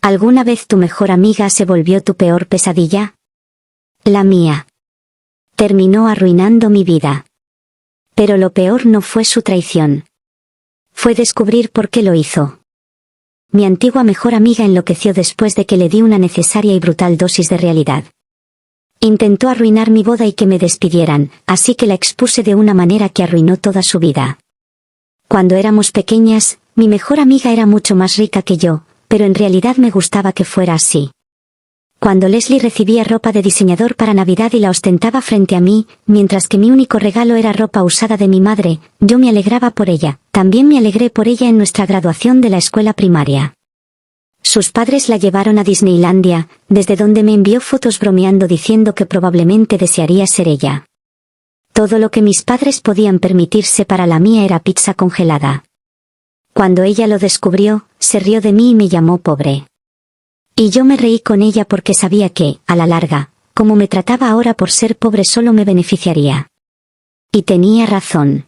¿Alguna vez tu mejor amiga se volvió tu peor pesadilla? La mía. Terminó arruinando mi vida. Pero lo peor no fue su traición. Fue descubrir por qué lo hizo. Mi antigua mejor amiga enloqueció después de que le di una necesaria y brutal dosis de realidad. Intentó arruinar mi boda y que me despidieran, así que la expuse de una manera que arruinó toda su vida. Cuando éramos pequeñas, mi mejor amiga era mucho más rica que yo, pero en realidad me gustaba que fuera así. Cuando Leslie recibía ropa de diseñador para Navidad y la ostentaba frente a mí, mientras que mi único regalo era ropa usada de mi madre, yo me alegraba por ella. También me alegré por ella en nuestra graduación de la escuela primaria. Sus padres la llevaron a Disneylandia, desde donde me envió fotos bromeando diciendo que probablemente desearía ser ella. Todo lo que mis padres podían permitirse para la mía era pizza congelada. Cuando ella lo descubrió, se rió de mí y me llamó pobre. Y yo me reí con ella porque sabía que, a la larga, como me trataba ahora por ser pobre solo me beneficiaría. Y tenía razón.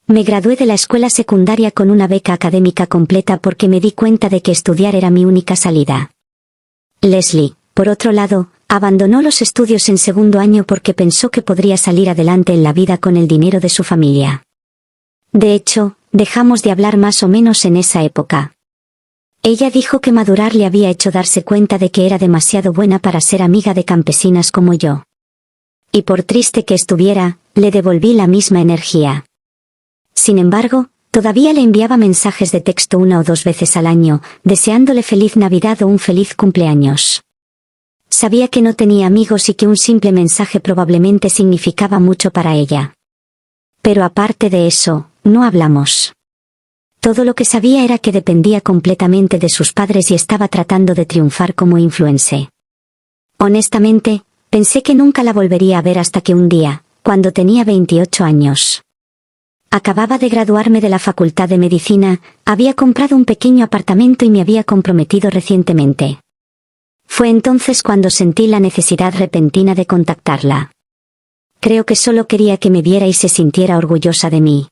Me gradué de la escuela secundaria con una beca académica completa porque me di cuenta de que estudiar era mi única salida. Leslie, por otro lado, abandonó los estudios en segundo año porque pensó que podría salir adelante en la vida con el dinero de su familia. De hecho, dejamos de hablar más o menos en esa época. Ella dijo que madurar le había hecho darse cuenta de que era demasiado buena para ser amiga de campesinas como yo. Y por triste que estuviera, le devolví la misma energía. Sin embargo, todavía le enviaba mensajes de texto 1 o 2 veces al año, deseándole feliz Navidad o un feliz cumpleaños. Sabía que no tenía amigos y que un simple mensaje probablemente significaba mucho para ella. Pero aparte de eso, no hablamos. Todo lo que sabía era que dependía completamente de sus padres y estaba tratando de triunfar como influencer. Honestamente, pensé que nunca la volvería a ver hasta que un día, cuando tenía 28 años. Acababa de graduarme de la Facultad de Medicina, había comprado un pequeño apartamento y me había comprometido recientemente. Fue entonces cuando sentí la necesidad repentina de contactarla. Creo que solo quería que me viera y se sintiera orgullosa de mí.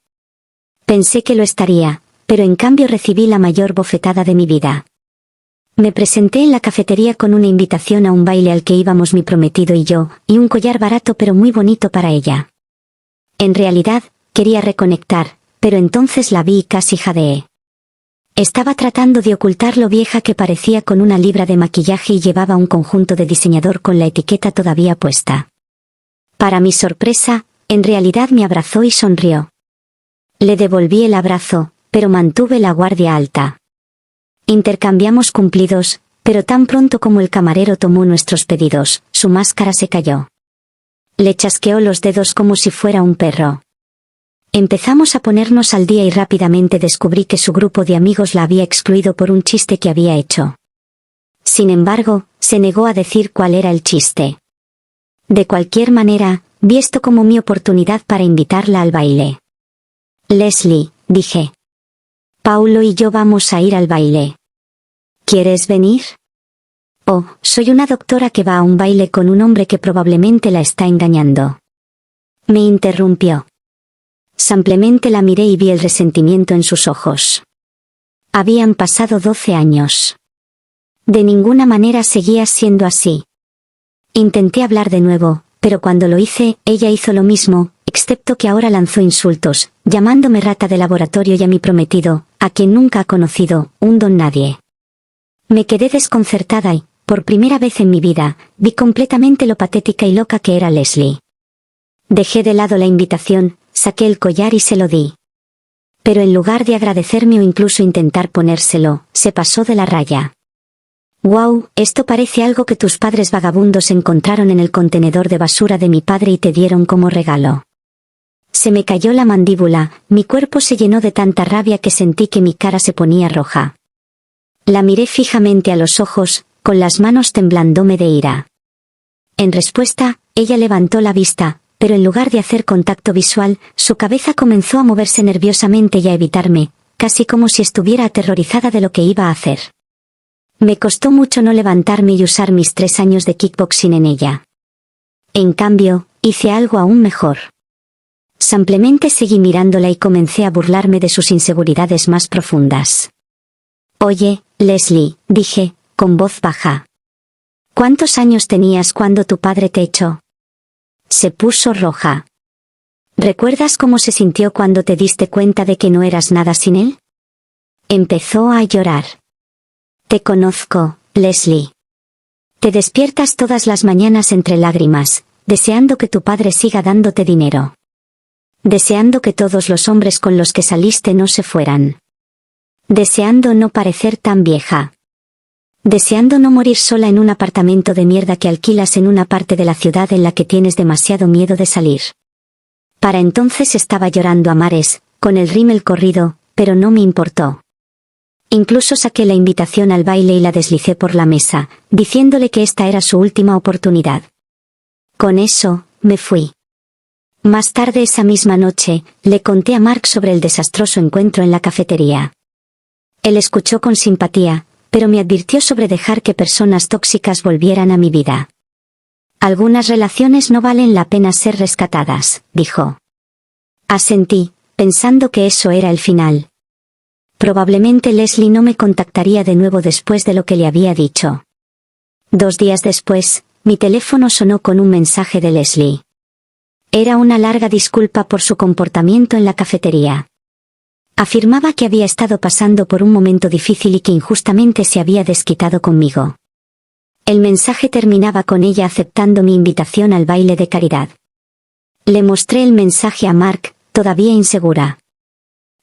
Pensé que lo estaría, pero en cambio recibí la mayor bofetada de mi vida. Me presenté en la cafetería con una invitación a un baile al que íbamos mi prometido y yo, y un collar barato pero muy bonito para ella. En realidad, quería reconectar, pero entonces la vi y casi jadeé. Estaba tratando de ocultar lo vieja que parecía con 1 libra de maquillaje y llevaba un conjunto de diseñador con la etiqueta todavía puesta. Para mi sorpresa, en realidad me abrazó y sonrió. Le devolví el abrazo, pero mantuve la guardia alta. Intercambiamos cumplidos, pero tan pronto como el camarero tomó nuestros pedidos, su máscara se cayó. Le chasqueó los dedos como si fuera un perro. Empezamos a ponernos al día y rápidamente descubrí que su grupo de amigos la había excluido por un chiste que había hecho. Sin embargo, se negó a decir cuál era el chiste. De cualquier manera, vi esto como mi oportunidad para invitarla al baile. Leslie, dije. Paulo y yo vamos a ir al baile. ¿Quieres venir? Oh, soy una doctora que va a un baile con un hombre que probablemente la está engañando. Me interrumpió. Simplemente la miré y vi el resentimiento en sus ojos. Habían pasado 12 años. De ninguna manera seguía siendo así. Intenté hablar de nuevo, pero cuando lo hice, ella hizo lo mismo, excepto que ahora lanzó insultos, llamándome rata de laboratorio y a mi prometido, a quien nunca ha conocido, un don nadie. Me quedé desconcertada y, por primera vez en mi vida, vi completamente lo patética y loca que era Leslie. Dejé de lado la invitación, saqué el collar y se lo di. Pero en lugar de agradecerme o incluso intentar ponérselo, se pasó de la raya. «Wow, esto parece algo que tus padres vagabundos encontraron en el contenedor de basura de mi padre y te dieron como regalo». Se me cayó la mandíbula, mi cuerpo se llenó de tanta rabia que sentí que mi cara se ponía roja. La miré fijamente a los ojos, con las manos temblándome de ira. En respuesta, ella levantó la vista, pero en lugar de hacer contacto visual, su cabeza comenzó a moverse nerviosamente y a evitarme, casi como si estuviera aterrorizada de lo que iba a hacer. Me costó mucho no levantarme y usar mis 3 años de kickboxing en ella. En cambio, hice algo aún mejor. Simplemente seguí mirándola y comencé a burlarme de sus inseguridades más profundas. «Oye, Leslie», dije, con voz baja. ¿Cuántos años tenías cuando tu padre te echó? Se puso roja. ¿Recuerdas cómo se sintió cuando te diste cuenta de que no eras nada sin él? Empezó a llorar. Te conozco, Leslie. Te despiertas todas las mañanas entre lágrimas, deseando que tu padre siga dándote dinero. Deseando que todos los hombres con los que saliste no se fueran. Deseando no parecer tan vieja. Deseando no morir sola en un apartamento de mierda que alquilas en una parte de la ciudad en la que tienes demasiado miedo de salir. Para entonces estaba llorando a mares, con el rímel corrido, pero no me importó. Incluso saqué la invitación al baile y la deslicé por la mesa, diciéndole que esta era su última oportunidad. Con eso, me fui. Más tarde esa misma noche, le conté a Mark sobre el desastroso encuentro en la cafetería. Él escuchó con simpatía, pero me advirtió sobre dejar que personas tóxicas volvieran a mi vida. Algunas relaciones no valen la pena ser rescatadas, dijo. Asentí, pensando que eso era el final. Probablemente Leslie no me contactaría de nuevo después de lo que le había dicho. 2 días después, mi teléfono sonó con un mensaje de Leslie. Era una larga disculpa por su comportamiento en la cafetería. Afirmaba que había estado pasando por un momento difícil y que injustamente se había desquitado conmigo. El mensaje terminaba con ella aceptando mi invitación al baile de caridad. Le mostré el mensaje a Mark, todavía insegura.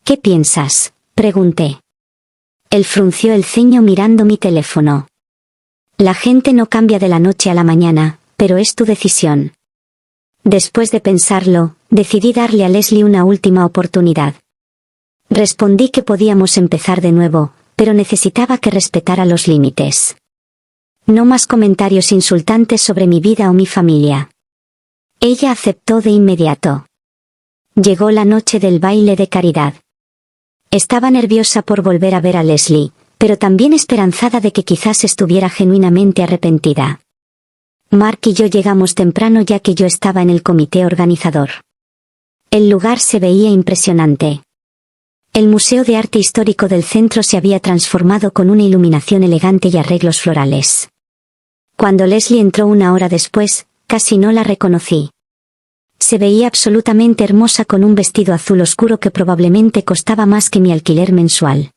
¿Qué piensas?, pregunté. Él frunció el ceño mirando mi teléfono. La gente no cambia de la noche a la mañana, pero es tu decisión. Después de pensarlo, decidí darle a Leslie una última oportunidad. Respondí que podíamos empezar de nuevo, pero necesitaba que respetara los límites. No más comentarios insultantes sobre mi vida o mi familia. Ella aceptó de inmediato. Llegó la noche del baile de caridad. Estaba nerviosa por volver a ver a Leslie, pero también esperanzada de que quizás estuviera genuinamente arrepentida. Mark y yo llegamos temprano ya que yo estaba en el comité organizador. El lugar se veía impresionante. El Museo de Arte Histórico del centro se había transformado con una iluminación elegante y arreglos florales. Cuando Leslie entró 1 hora después, casi no la reconocí. Se veía absolutamente hermosa con un vestido azul oscuro que probablemente costaba más que mi alquiler mensual.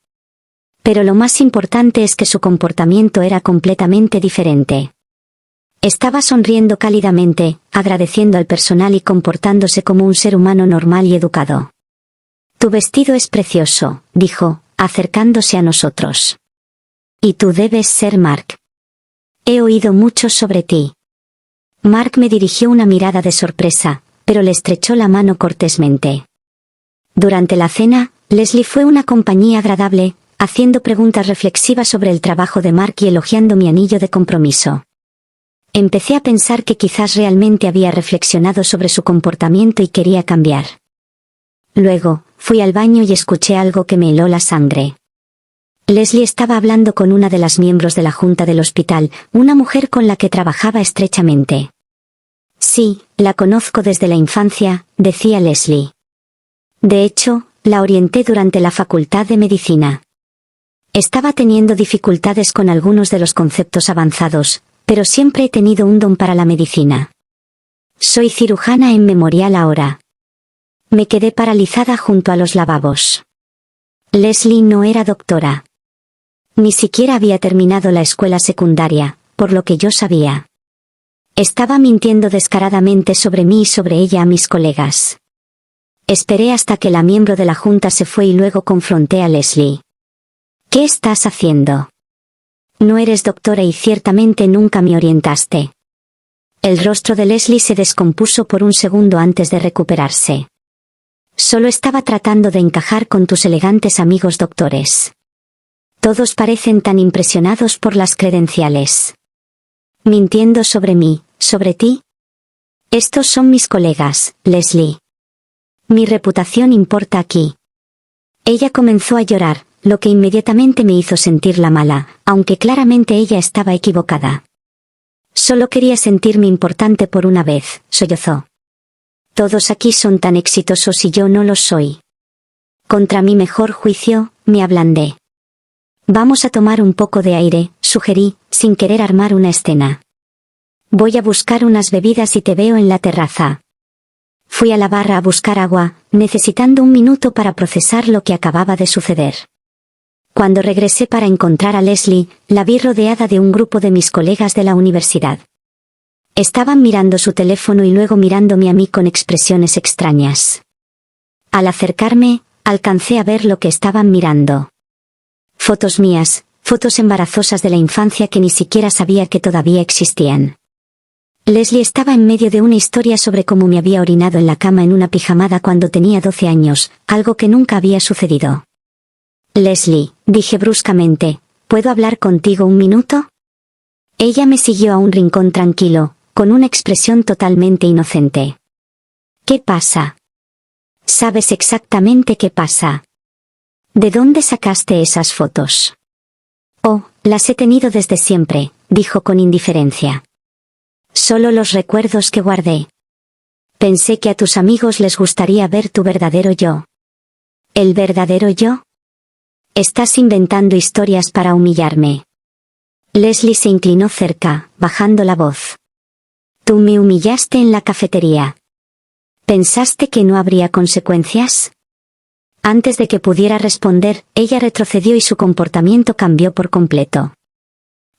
Pero lo más importante es que su comportamiento era completamente diferente. Estaba sonriendo cálidamente, agradeciendo al personal y comportándose como un ser humano normal y educado. Tu vestido es precioso, dijo, acercándose a nosotros. Y tú debes ser Mark. He oído mucho sobre ti. Mark me dirigió una mirada de sorpresa, pero le estrechó la mano cortésmente. Durante la cena, Leslie fue una compañía agradable, haciendo preguntas reflexivas sobre el trabajo de Mark y elogiando mi anillo de compromiso. Empecé a pensar que quizás realmente había reflexionado sobre su comportamiento y quería cambiar. Luego, fui al baño y escuché algo que me heló la sangre. Leslie estaba hablando con una de las miembros de la junta del hospital, una mujer con la que trabajaba estrechamente. Sí, la conozco desde la infancia, decía Leslie. De hecho, la orienté durante la facultad de medicina. Estaba teniendo dificultades con algunos de los conceptos avanzados, pero siempre he tenido un don para la medicina. Soy cirujana en Memorial ahora. Me quedé paralizada junto a los lavabos. Leslie no era doctora. Ni siquiera había terminado la escuela secundaria, por lo que yo sabía. Estaba mintiendo descaradamente sobre mí y sobre ella a mis colegas. Esperé hasta que la miembro de la junta se fue y luego confronté a Leslie. ¿Qué estás haciendo? No eres doctora y ciertamente nunca me orientaste. El rostro de Leslie se descompuso por un segundo antes de recuperarse. Solo estaba tratando de encajar con tus elegantes amigos doctores. Todos parecen tan impresionados por las credenciales. Mintiendo sobre mí, sobre ti. Estos son mis colegas, Leslie. Mi reputación importa aquí. Ella comenzó a llorar, lo que inmediatamente me hizo sentirla mala, aunque claramente ella estaba equivocada. Solo quería sentirme importante por una vez, sollozó. Todos aquí son tan exitosos y yo no lo soy. Contra mi mejor juicio, me ablandé. Vamos a tomar un poco de aire, sugerí, sin querer armar una escena. Voy a buscar unas bebidas y te veo en la terraza. Fui a la barra a buscar agua, necesitando un minuto para procesar lo que acababa de suceder. Cuando regresé para encontrar a Leslie, la vi rodeada de un grupo de mis colegas de la universidad. Estaban mirando su teléfono y luego mirándome a mí con expresiones extrañas. Al acercarme, alcancé a ver lo que estaban mirando. Fotos mías, fotos embarazosas de la infancia que ni siquiera sabía que todavía existían. Leslie estaba en medio de una historia sobre cómo me había orinado en la cama en una pijamada cuando tenía 12 años, algo que nunca había sucedido. Leslie, dije bruscamente, ¿puedo hablar contigo un minuto? Ella me siguió a un rincón tranquilo, con una expresión totalmente inocente. ¿Qué pasa? ¿Sabes exactamente qué pasa? ¿De dónde sacaste esas fotos? Oh, las he tenido desde siempre, dijo con indiferencia. Solo los recuerdos que guardé. Pensé que a tus amigos les gustaría ver tu verdadero yo. ¿El verdadero yo? Estás inventando historias para humillarme. Leslie se inclinó cerca, bajando la voz. Tú me humillaste en la cafetería. ¿Pensaste que no habría consecuencias? Antes de que pudiera responder, ella retrocedió y su comportamiento cambió por completo.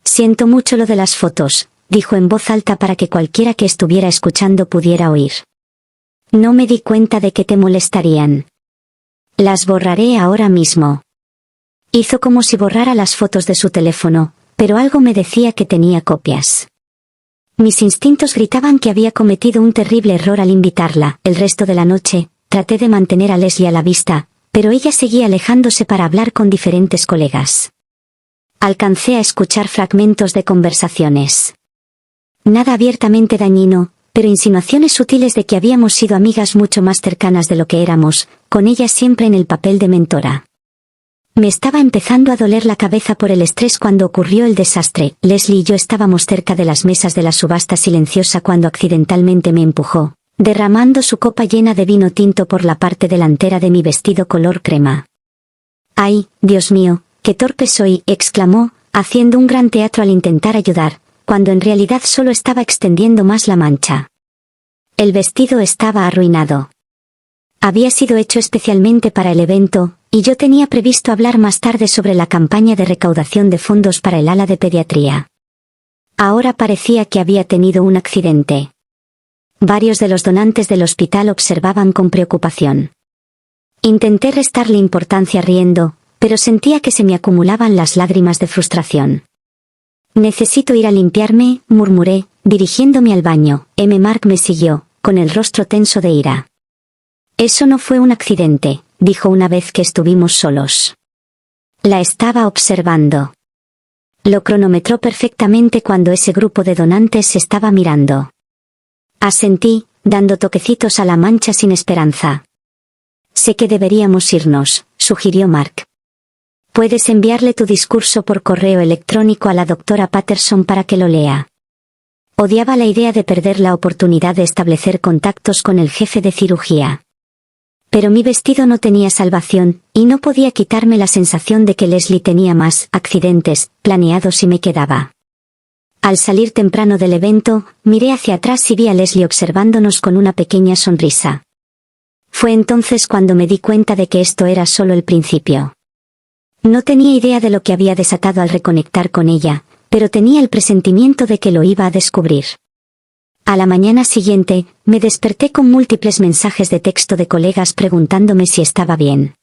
Siento mucho lo de las fotos, dijo en voz alta para que cualquiera que estuviera escuchando pudiera oír. No me di cuenta de que te molestarían. Las borraré ahora mismo. Hizo como si borrara las fotos de su teléfono, pero algo me decía que tenía copias. Mis instintos gritaban que había cometido un terrible error al invitarla. El resto de la noche, traté de mantener a Leslie a la vista, pero ella seguía alejándose para hablar con diferentes colegas. Alcancé a escuchar fragmentos de conversaciones. Nada abiertamente dañino, pero insinuaciones sutiles de que habíamos sido amigas mucho más cercanas de lo que éramos, con ella siempre en el papel de mentora. Me estaba empezando a doler la cabeza por el estrés cuando ocurrió el desastre. Leslie y yo estábamos cerca de las mesas de la subasta silenciosa cuando accidentalmente me empujó, derramando su copa llena de vino tinto por la parte delantera de mi vestido color crema. ¡Ay, Dios mío, qué torpe soy!, exclamó, haciendo un gran teatro al intentar ayudar, cuando en realidad solo estaba extendiendo más la mancha. El vestido estaba arruinado. Había sido hecho especialmente para el evento, y yo tenía previsto hablar más tarde sobre la campaña de recaudación de fondos para el ala de pediatría. Ahora parecía que había tenido un accidente. Varios de los donantes del hospital observaban con preocupación. Intenté restarle importancia riendo, pero sentía que se me acumulaban las lágrimas de frustración. Necesito ir a limpiarme, murmuré, dirigiéndome al baño. Mark me siguió, con el rostro tenso de ira. Eso no fue un accidente, dijo una vez que estuvimos solos. La estaba observando. Lo cronometró perfectamente cuando ese grupo de donantes se estaba mirando. Asentí, dando toquecitos a la mancha sin esperanza. Sé que deberíamos irnos, sugirió Mark. Puedes enviarle tu discurso por correo electrónico a la doctora Patterson para que lo lea. Odiaba la idea de perder la oportunidad de establecer contactos con el jefe de cirugía. Pero mi vestido no tenía salvación, y no podía quitarme la sensación de que Leslie tenía más accidentes planeados si me quedaba. Al salir temprano del evento, miré hacia atrás y vi a Leslie observándonos con una pequeña sonrisa. Fue entonces cuando me di cuenta de que esto era solo el principio. No tenía idea de lo que había desatado al reconectar con ella, pero tenía el presentimiento de que lo iba a descubrir. A la mañana siguiente, me desperté con múltiples mensajes de texto de colegas preguntándome si estaba bien.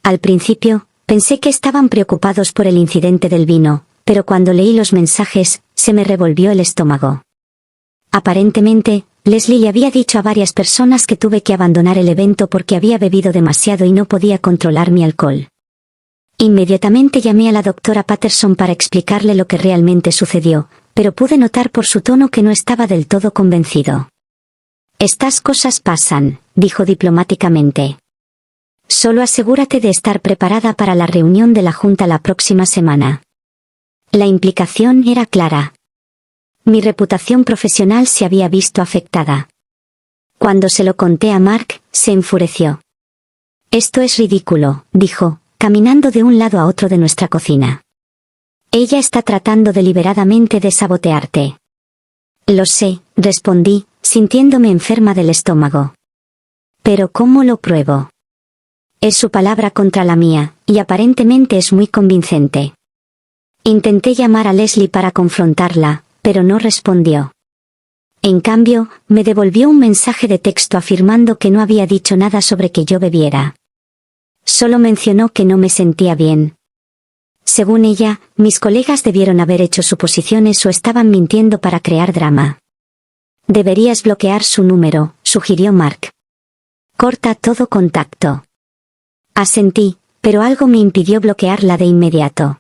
Al principio, pensé que estaban preocupados por el incidente del vino, pero cuando leí los mensajes, se me revolvió el estómago. Aparentemente, Leslie le había dicho a varias personas que tuve que abandonar el evento porque había bebido demasiado y no podía controlar mi alcohol. Inmediatamente llamé a la doctora Patterson para explicarle lo que realmente sucedió, pero pude notar por su tono que no estaba del todo convencido. Estas cosas pasan, dijo diplomáticamente. Solo asegúrate de estar preparada para la reunión de la Junta la próxima semana. La implicación era clara. Mi reputación profesional se había visto afectada. Cuando se lo conté a Mark, se enfureció. Esto es ridículo, dijo, caminando de un lado a otro de nuestra cocina. Ella está tratando deliberadamente de sabotearte. Lo sé, respondí, sintiéndome enferma del estómago. Pero ¿cómo lo pruebo? Es su palabra contra la mía, y aparentemente es muy convincente. Intenté llamar a Leslie para confrontarla, pero no respondió. En cambio, me devolvió un mensaje de texto afirmando que no había dicho nada sobre que yo bebiera. Solo mencionó que no me sentía bien. Según ella, mis colegas debieron haber hecho suposiciones o estaban mintiendo para crear drama. Deberías bloquear su número, sugirió Mark. Corta todo contacto. Asentí, pero algo me impidió bloquearla de inmediato.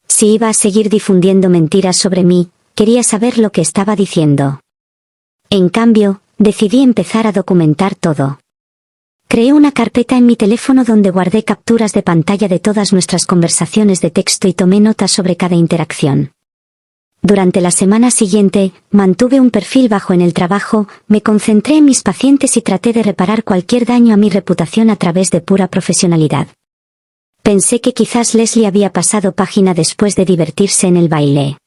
Si iba a seguir difundiendo mentiras sobre mí, quería saber lo que estaba diciendo. En cambio, decidí empezar a documentar todo. Creé una carpeta en mi teléfono donde guardé capturas de pantalla de todas nuestras conversaciones de texto y tomé notas sobre cada interacción. Durante la semana siguiente, mantuve un perfil bajo en el trabajo, me concentré en mis pacientes y traté de reparar cualquier daño a mi reputación a través de pura profesionalidad. Pensé que quizás Leslie había pasado página después de divertirse en el baile.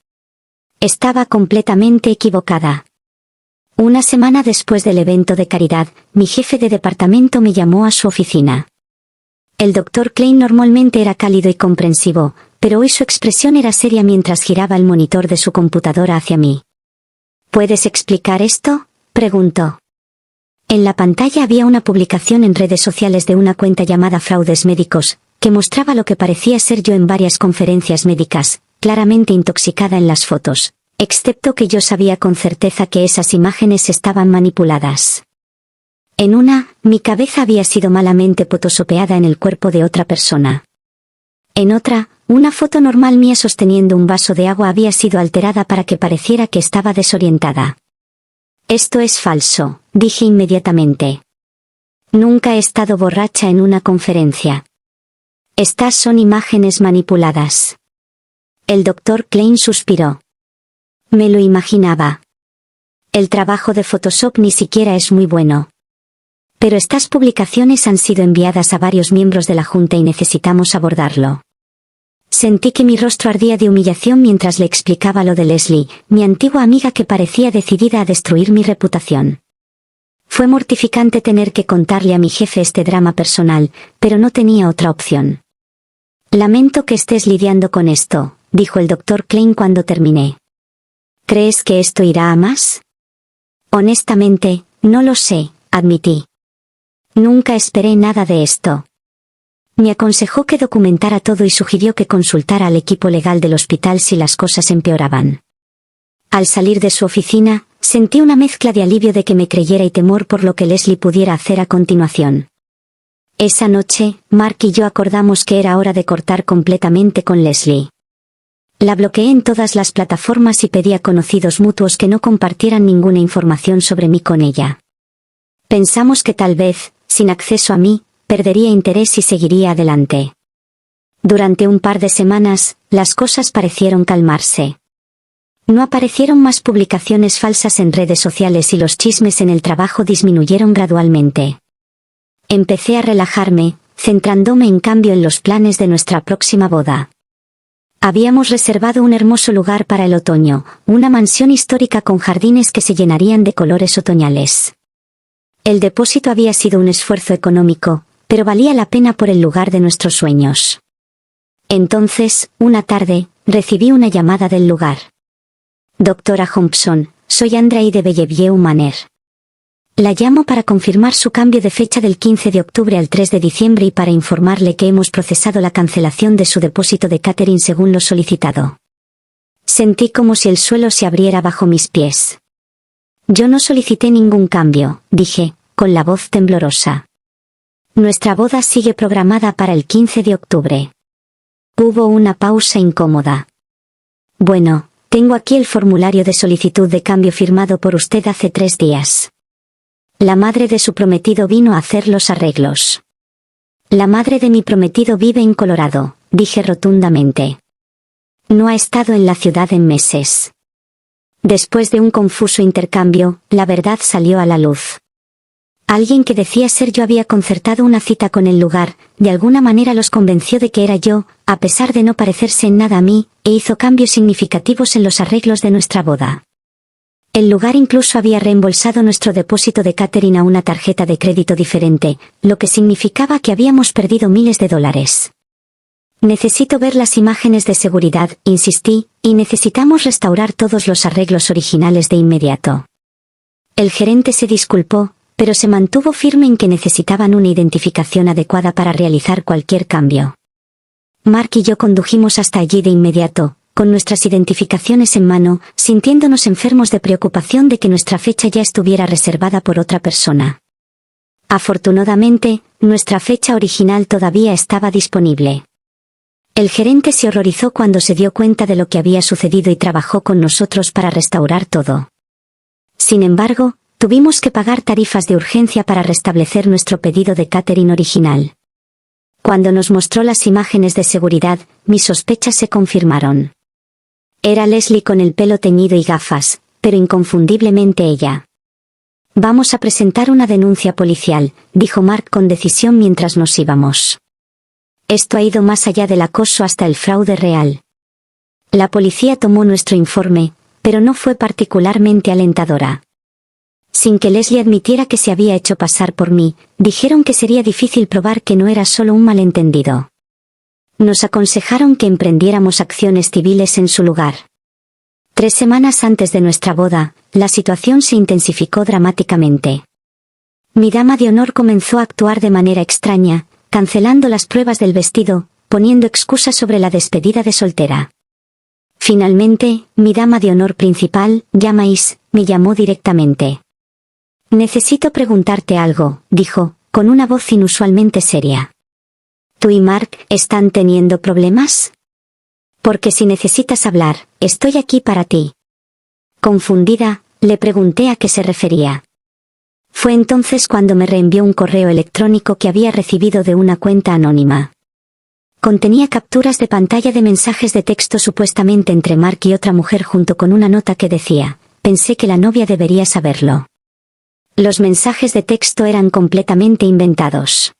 Estaba completamente equivocada. Una semana después del evento de caridad, mi jefe de departamento me llamó a su oficina. El Dr. Klein normalmente era cálido y comprensivo, pero hoy su expresión era seria mientras giraba el monitor de su computadora hacia mí. ¿Puedes explicar esto?, preguntó. En la pantalla había una publicación en redes sociales de una cuenta llamada Fraudes Médicos, que mostraba lo que parecía ser yo en varias conferencias médicas, claramente intoxicada en las fotos, excepto que yo sabía con certeza que esas imágenes estaban manipuladas. En una, mi cabeza había sido malamente photoshopeada en el cuerpo de otra persona. En otra, una foto normal mía sosteniendo un vaso de agua había sido alterada para que pareciera que estaba desorientada. Esto es falso, dije inmediatamente. Nunca he estado borracha en una conferencia. Estas son imágenes manipuladas. El Dr. Klein suspiró. Me lo imaginaba. El trabajo de Photoshop ni siquiera es muy bueno. Pero estas publicaciones han sido enviadas a varios miembros de la Junta y necesitamos abordarlo. Sentí que mi rostro ardía de humillación mientras le explicaba lo de Leslie, mi antigua amiga que parecía decidida a destruir mi reputación. Fue mortificante tener que contarle a mi jefe este drama personal, pero no tenía otra opción. Lamento que estés lidiando con esto, dijo el Dr. Klein cuando terminé. ¿Crees que esto irá a más? Honestamente, no lo sé, admití. Nunca esperé nada de esto. Me aconsejó que documentara todo y sugirió que consultara al equipo legal del hospital si las cosas empeoraban. Al salir de su oficina, sentí una mezcla de alivio de que me creyera y temor por lo que Leslie pudiera hacer a continuación. Esa noche, Mark y yo acordamos que era hora de cortar completamente con Leslie. La bloqueé en todas las plataformas y pedí a conocidos mutuos que no compartieran ninguna información sobre mí con ella. Pensamos que tal vez, sin acceso a mí, perdería interés y seguiría adelante. Durante un par de semanas, las cosas parecieron calmarse. No aparecieron más publicaciones falsas en redes sociales y los chismes en el trabajo disminuyeron gradualmente. Empecé a relajarme, centrándome en cambio en los planes de nuestra próxima boda. Habíamos reservado un hermoso lugar para el otoño, una mansión histórica con jardines que se llenarían de colores otoñales. El depósito había sido un esfuerzo económico, pero valía la pena por el lugar de nuestros sueños. Entonces, una tarde, recibí una llamada del lugar. Doctora Thompson, soy Andrei de Bellevue Manor. La llamo para confirmar su cambio de fecha del 15 de octubre al 3 de diciembre y para informarle que hemos procesado la cancelación de su depósito de catering según lo solicitado. Sentí como si el suelo se abriera bajo mis pies. Yo no solicité ningún cambio, dije, con la voz temblorosa. Nuestra boda sigue programada para el 15 de octubre. Hubo una pausa incómoda. Bueno, tengo aquí el formulario de solicitud de cambio firmado por usted hace 3 días. La madre de su prometido vino a hacer los arreglos. La madre de mi prometido vive en Colorado, dije rotundamente. No ha estado en la ciudad en meses. Después de un confuso intercambio, la verdad salió a la luz. Alguien que decía ser yo había concertado una cita con el lugar, de alguna manera los convenció de que era yo, a pesar de no parecerse en nada a mí, e hizo cambios significativos en los arreglos de nuestra boda. El lugar incluso había reembolsado nuestro depósito de catering a una tarjeta de crédito diferente, lo que significaba que habíamos perdido miles de dólares. Necesito ver las imágenes de seguridad, insistí, y necesitamos restaurar todos los arreglos originales de inmediato. El gerente se disculpó, pero se mantuvo firme en que necesitaban una identificación adecuada para realizar cualquier cambio. Mark y yo condujimos hasta allí de inmediato, con nuestras identificaciones en mano, sintiéndonos enfermos de preocupación de que nuestra fecha ya estuviera reservada por otra persona. Afortunadamente, nuestra fecha original todavía estaba disponible. El gerente se horrorizó cuando se dio cuenta de lo que había sucedido y trabajó con nosotros para restaurar todo. Sin embargo, tuvimos que pagar tarifas de urgencia para restablecer nuestro pedido de catering original. Cuando nos mostró las imágenes de seguridad, mis sospechas se confirmaron. Era Leslie con el pelo teñido y gafas, pero inconfundiblemente ella. Vamos a presentar una denuncia policial, dijo Mark con decisión mientras nos íbamos. Esto ha ido más allá del acoso hasta el fraude real. La policía tomó nuestro informe, pero no fue particularmente alentadora. Sin que Leslie admitiera que se había hecho pasar por mí, dijeron que sería difícil probar que no era solo un malentendido. Nos aconsejaron que emprendiéramos acciones civiles en su lugar. 3 semanas antes de nuestra boda, la situación se intensificó dramáticamente. Mi dama de honor comenzó a actuar de manera extraña, cancelando las pruebas del vestido, poniendo excusas sobre la despedida de soltera. Finalmente, mi dama de honor principal, Yamais, me llamó directamente. Necesito preguntarte algo, dijo, con una voz inusualmente seria. ¿Tú y Mark están teniendo problemas? Porque si necesitas hablar, estoy aquí para ti. Confundida, le pregunté a qué se refería. Fue entonces cuando me reenvió un correo electrónico que había recibido de una cuenta anónima. Contenía capturas de pantalla de mensajes de texto supuestamente entre Mark y otra mujer junto con una nota que decía, pensé que la novia debería saberlo. Los mensajes de texto eran completamente inventados.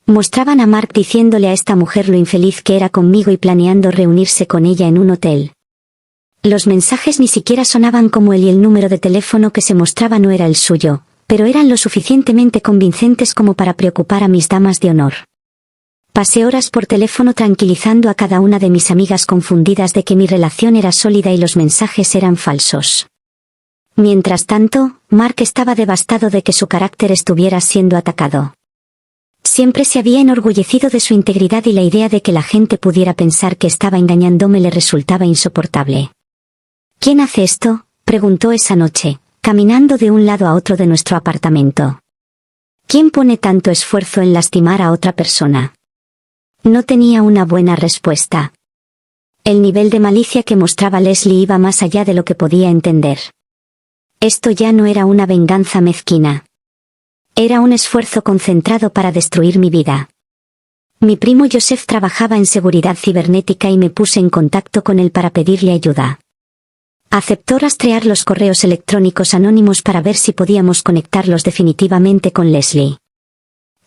Mostraban a Mark diciéndole a esta mujer lo infeliz que era conmigo y planeando reunirse con ella en un hotel. Los mensajes ni siquiera sonaban como él y el número de teléfono que se mostraba no era el suyo, pero eran lo suficientemente convincentes como para preocupar a mis damas de honor. Pasé horas por teléfono tranquilizando a cada una de mis amigas confundidas de que mi relación era sólida y los mensajes eran falsos. Mientras tanto, Mark estaba devastado de que su carácter estuviera siendo atacado. Siempre se había enorgullecido de su integridad y la idea de que la gente pudiera pensar que estaba engañándome le resultaba insoportable. ¿Quién hace esto?, preguntó esa noche, caminando de un lado a otro de nuestro apartamento. ¿Quién pone tanto esfuerzo en lastimar a otra persona? No tenía una buena respuesta. El nivel de malicia que mostraba Leslie iba más allá de lo que podía entender. Esto ya no era una venganza mezquina. Era un esfuerzo concentrado para destruir mi vida. Mi primo Joseph trabajaba en seguridad cibernética y me puse en contacto con él para pedirle ayuda. Aceptó rastrear los correos electrónicos anónimos para ver si podíamos conectarlos definitivamente con Leslie.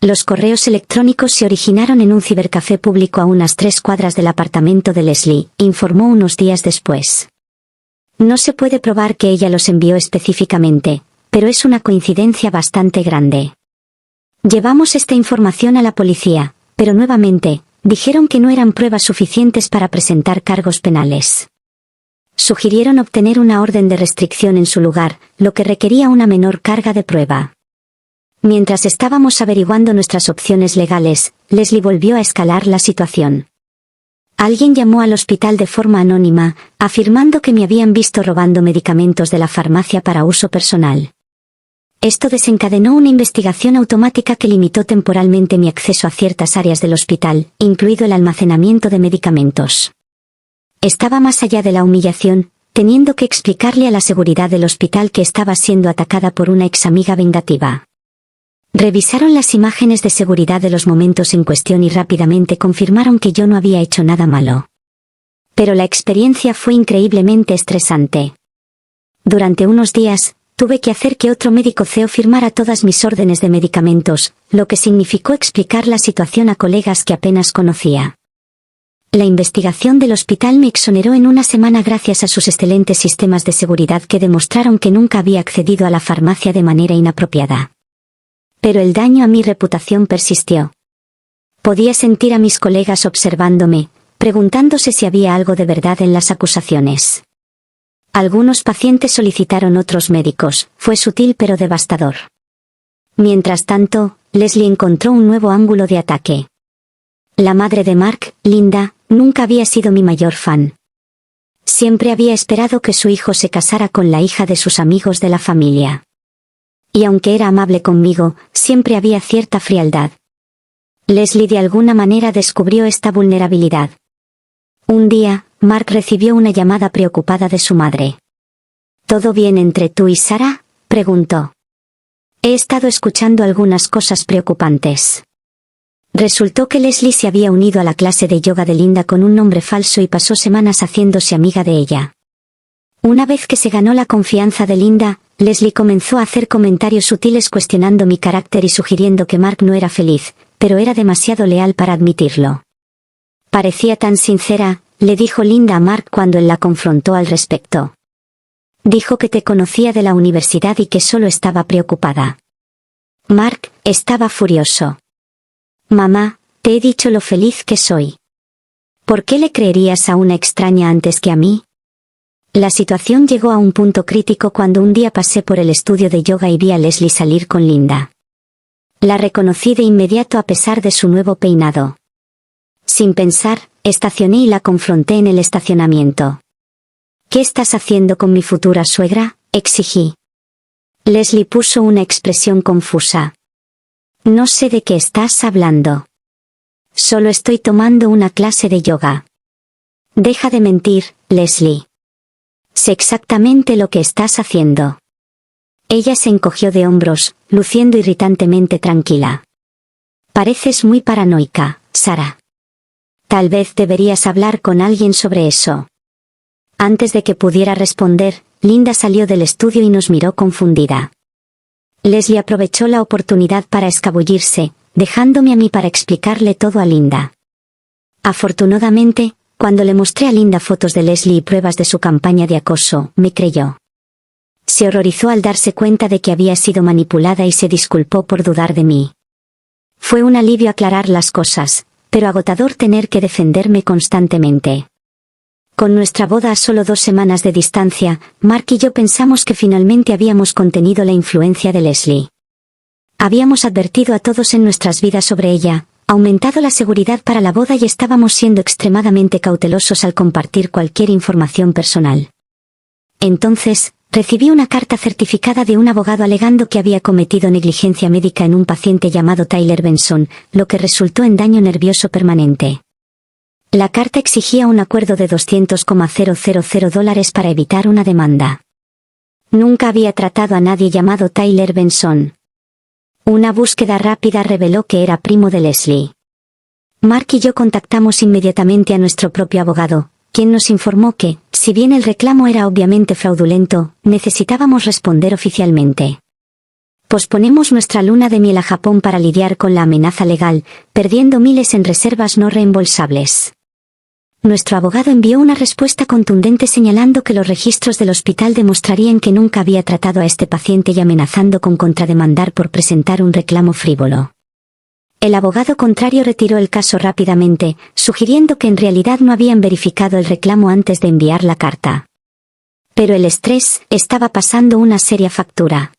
Los correos electrónicos se originaron en un cibercafé público a unas 3 cuadras del apartamento de Leslie, informó unos días después. No se puede probar que ella los envió específicamente, pero es una coincidencia bastante grande. Llevamos esta información a la policía, pero nuevamente, dijeron que no eran pruebas suficientes para presentar cargos penales. Sugirieron obtener una orden de restricción en su lugar, lo que requería una menor carga de prueba. Mientras estábamos averiguando nuestras opciones legales, Leslie volvió a escalar la situación. Alguien llamó al hospital de forma anónima, afirmando que me habían visto robando medicamentos de la farmacia para uso personal. Esto desencadenó una investigación automática que limitó temporalmente mi acceso a ciertas áreas del hospital, incluido el almacenamiento de medicamentos. Estaba más allá de la humillación, teniendo que explicarle a la seguridad del hospital que estaba siendo atacada por una ex amiga vengativa. Revisaron las imágenes de seguridad de los momentos en cuestión y rápidamente confirmaron que yo no había hecho nada malo. Pero la experiencia fue increíblemente estresante. Durante unos días, tuve que hacer que otro médico CEO firmara todas mis órdenes de medicamentos, lo que significó explicar la situación a colegas que apenas conocía. La investigación del hospital me exoneró en una semana gracias a sus excelentes sistemas de seguridad que demostraron que nunca había accedido a la farmacia de manera inapropiada. Pero el daño a mi reputación persistió. Podía sentir a mis colegas observándome, preguntándose si había algo de verdad en las acusaciones. Algunos pacientes solicitaron otros médicos, fue sutil pero devastador. Mientras tanto, Leslie encontró un nuevo ángulo de ataque. La madre de Mark, Linda, nunca había sido mi mayor fan. Siempre había esperado que su hijo se casara con la hija de sus amigos de la familia. Y aunque era amable conmigo, siempre había cierta frialdad. Leslie de alguna manera descubrió esta vulnerabilidad. Un día, Mark recibió una llamada preocupada de su madre. ¿Todo bien entre tú y Sarah?, preguntó. He estado escuchando algunas cosas preocupantes. Resultó que Leslie se había unido a la clase de yoga de Linda con un nombre falso y pasó semanas haciéndose amiga de ella. Una vez que se ganó la confianza de Linda, Leslie comenzó a hacer comentarios sutiles cuestionando mi carácter y sugiriendo que Mark no era feliz, pero era demasiado leal para admitirlo. Parecía tan sincera, le dijo Linda a Mark cuando él la confrontó al respecto. Dijo que te conocía de la universidad y que solo estaba preocupada. Mark estaba furioso. Mamá, te he dicho lo feliz que soy. ¿Por qué le creerías a una extraña antes que a mí? La situación llegó a un punto crítico cuando un día pasé por el estudio de yoga y vi a Leslie salir con Linda. La reconocí de inmediato a pesar de su nuevo peinado. Sin pensar, estacioné y la confronté en el estacionamiento. ¿Qué estás haciendo con mi futura suegra?, exigí. Leslie puso una expresión confusa. No sé de qué estás hablando. Solo estoy tomando una clase de yoga. Deja de mentir, Leslie. Sé exactamente lo que estás haciendo. Ella se encogió de hombros, luciendo irritantemente tranquila. Pareces muy paranoica, Sarah. Tal vez deberías hablar con alguien sobre eso. Antes de que pudiera responder, Linda salió del estudio y nos miró confundida. Leslie aprovechó la oportunidad para escabullirse, dejándome a mí para explicarle todo a Linda. Afortunadamente, cuando le mostré a Linda fotos de Leslie y pruebas de su campaña de acoso, me creyó. Se horrorizó al darse cuenta de que había sido manipulada y se disculpó por dudar de mí. Fue un alivio aclarar las cosas, pero agotador tener que defenderme constantemente. Con nuestra boda a solo 2 semanas de distancia, Mark y yo pensamos que finalmente habíamos contenido la influencia de Leslie. Habíamos advertido a todos en nuestras vidas sobre ella, aumentado la seguridad para la boda y estábamos siendo extremadamente cautelosos al compartir cualquier información personal. Entonces, recibí una carta certificada de un abogado alegando que había cometido negligencia médica en un paciente llamado Tyler Benson, lo que resultó en daño nervioso permanente. La carta exigía un acuerdo de $200,000 para evitar una demanda. Nunca había tratado a nadie llamado Tyler Benson. Una búsqueda rápida reveló que era primo de Leslie. Mark y yo contactamos inmediatamente a nuestro propio abogado, quien nos informó que, si bien el reclamo era obviamente fraudulento, necesitábamos responder oficialmente. Posponemos nuestra luna de miel a Japón para lidiar con la amenaza legal, perdiendo miles en reservas no reembolsables. Nuestro abogado envió una respuesta contundente señalando que los registros del hospital demostrarían que nunca había tratado a este paciente y amenazando con contrademandar por presentar un reclamo frívolo. El abogado contrario retiró el caso rápidamente, sugiriendo que en realidad no habían verificado el reclamo antes de enviar la carta. Pero el estrés estaba pasando una seria factura.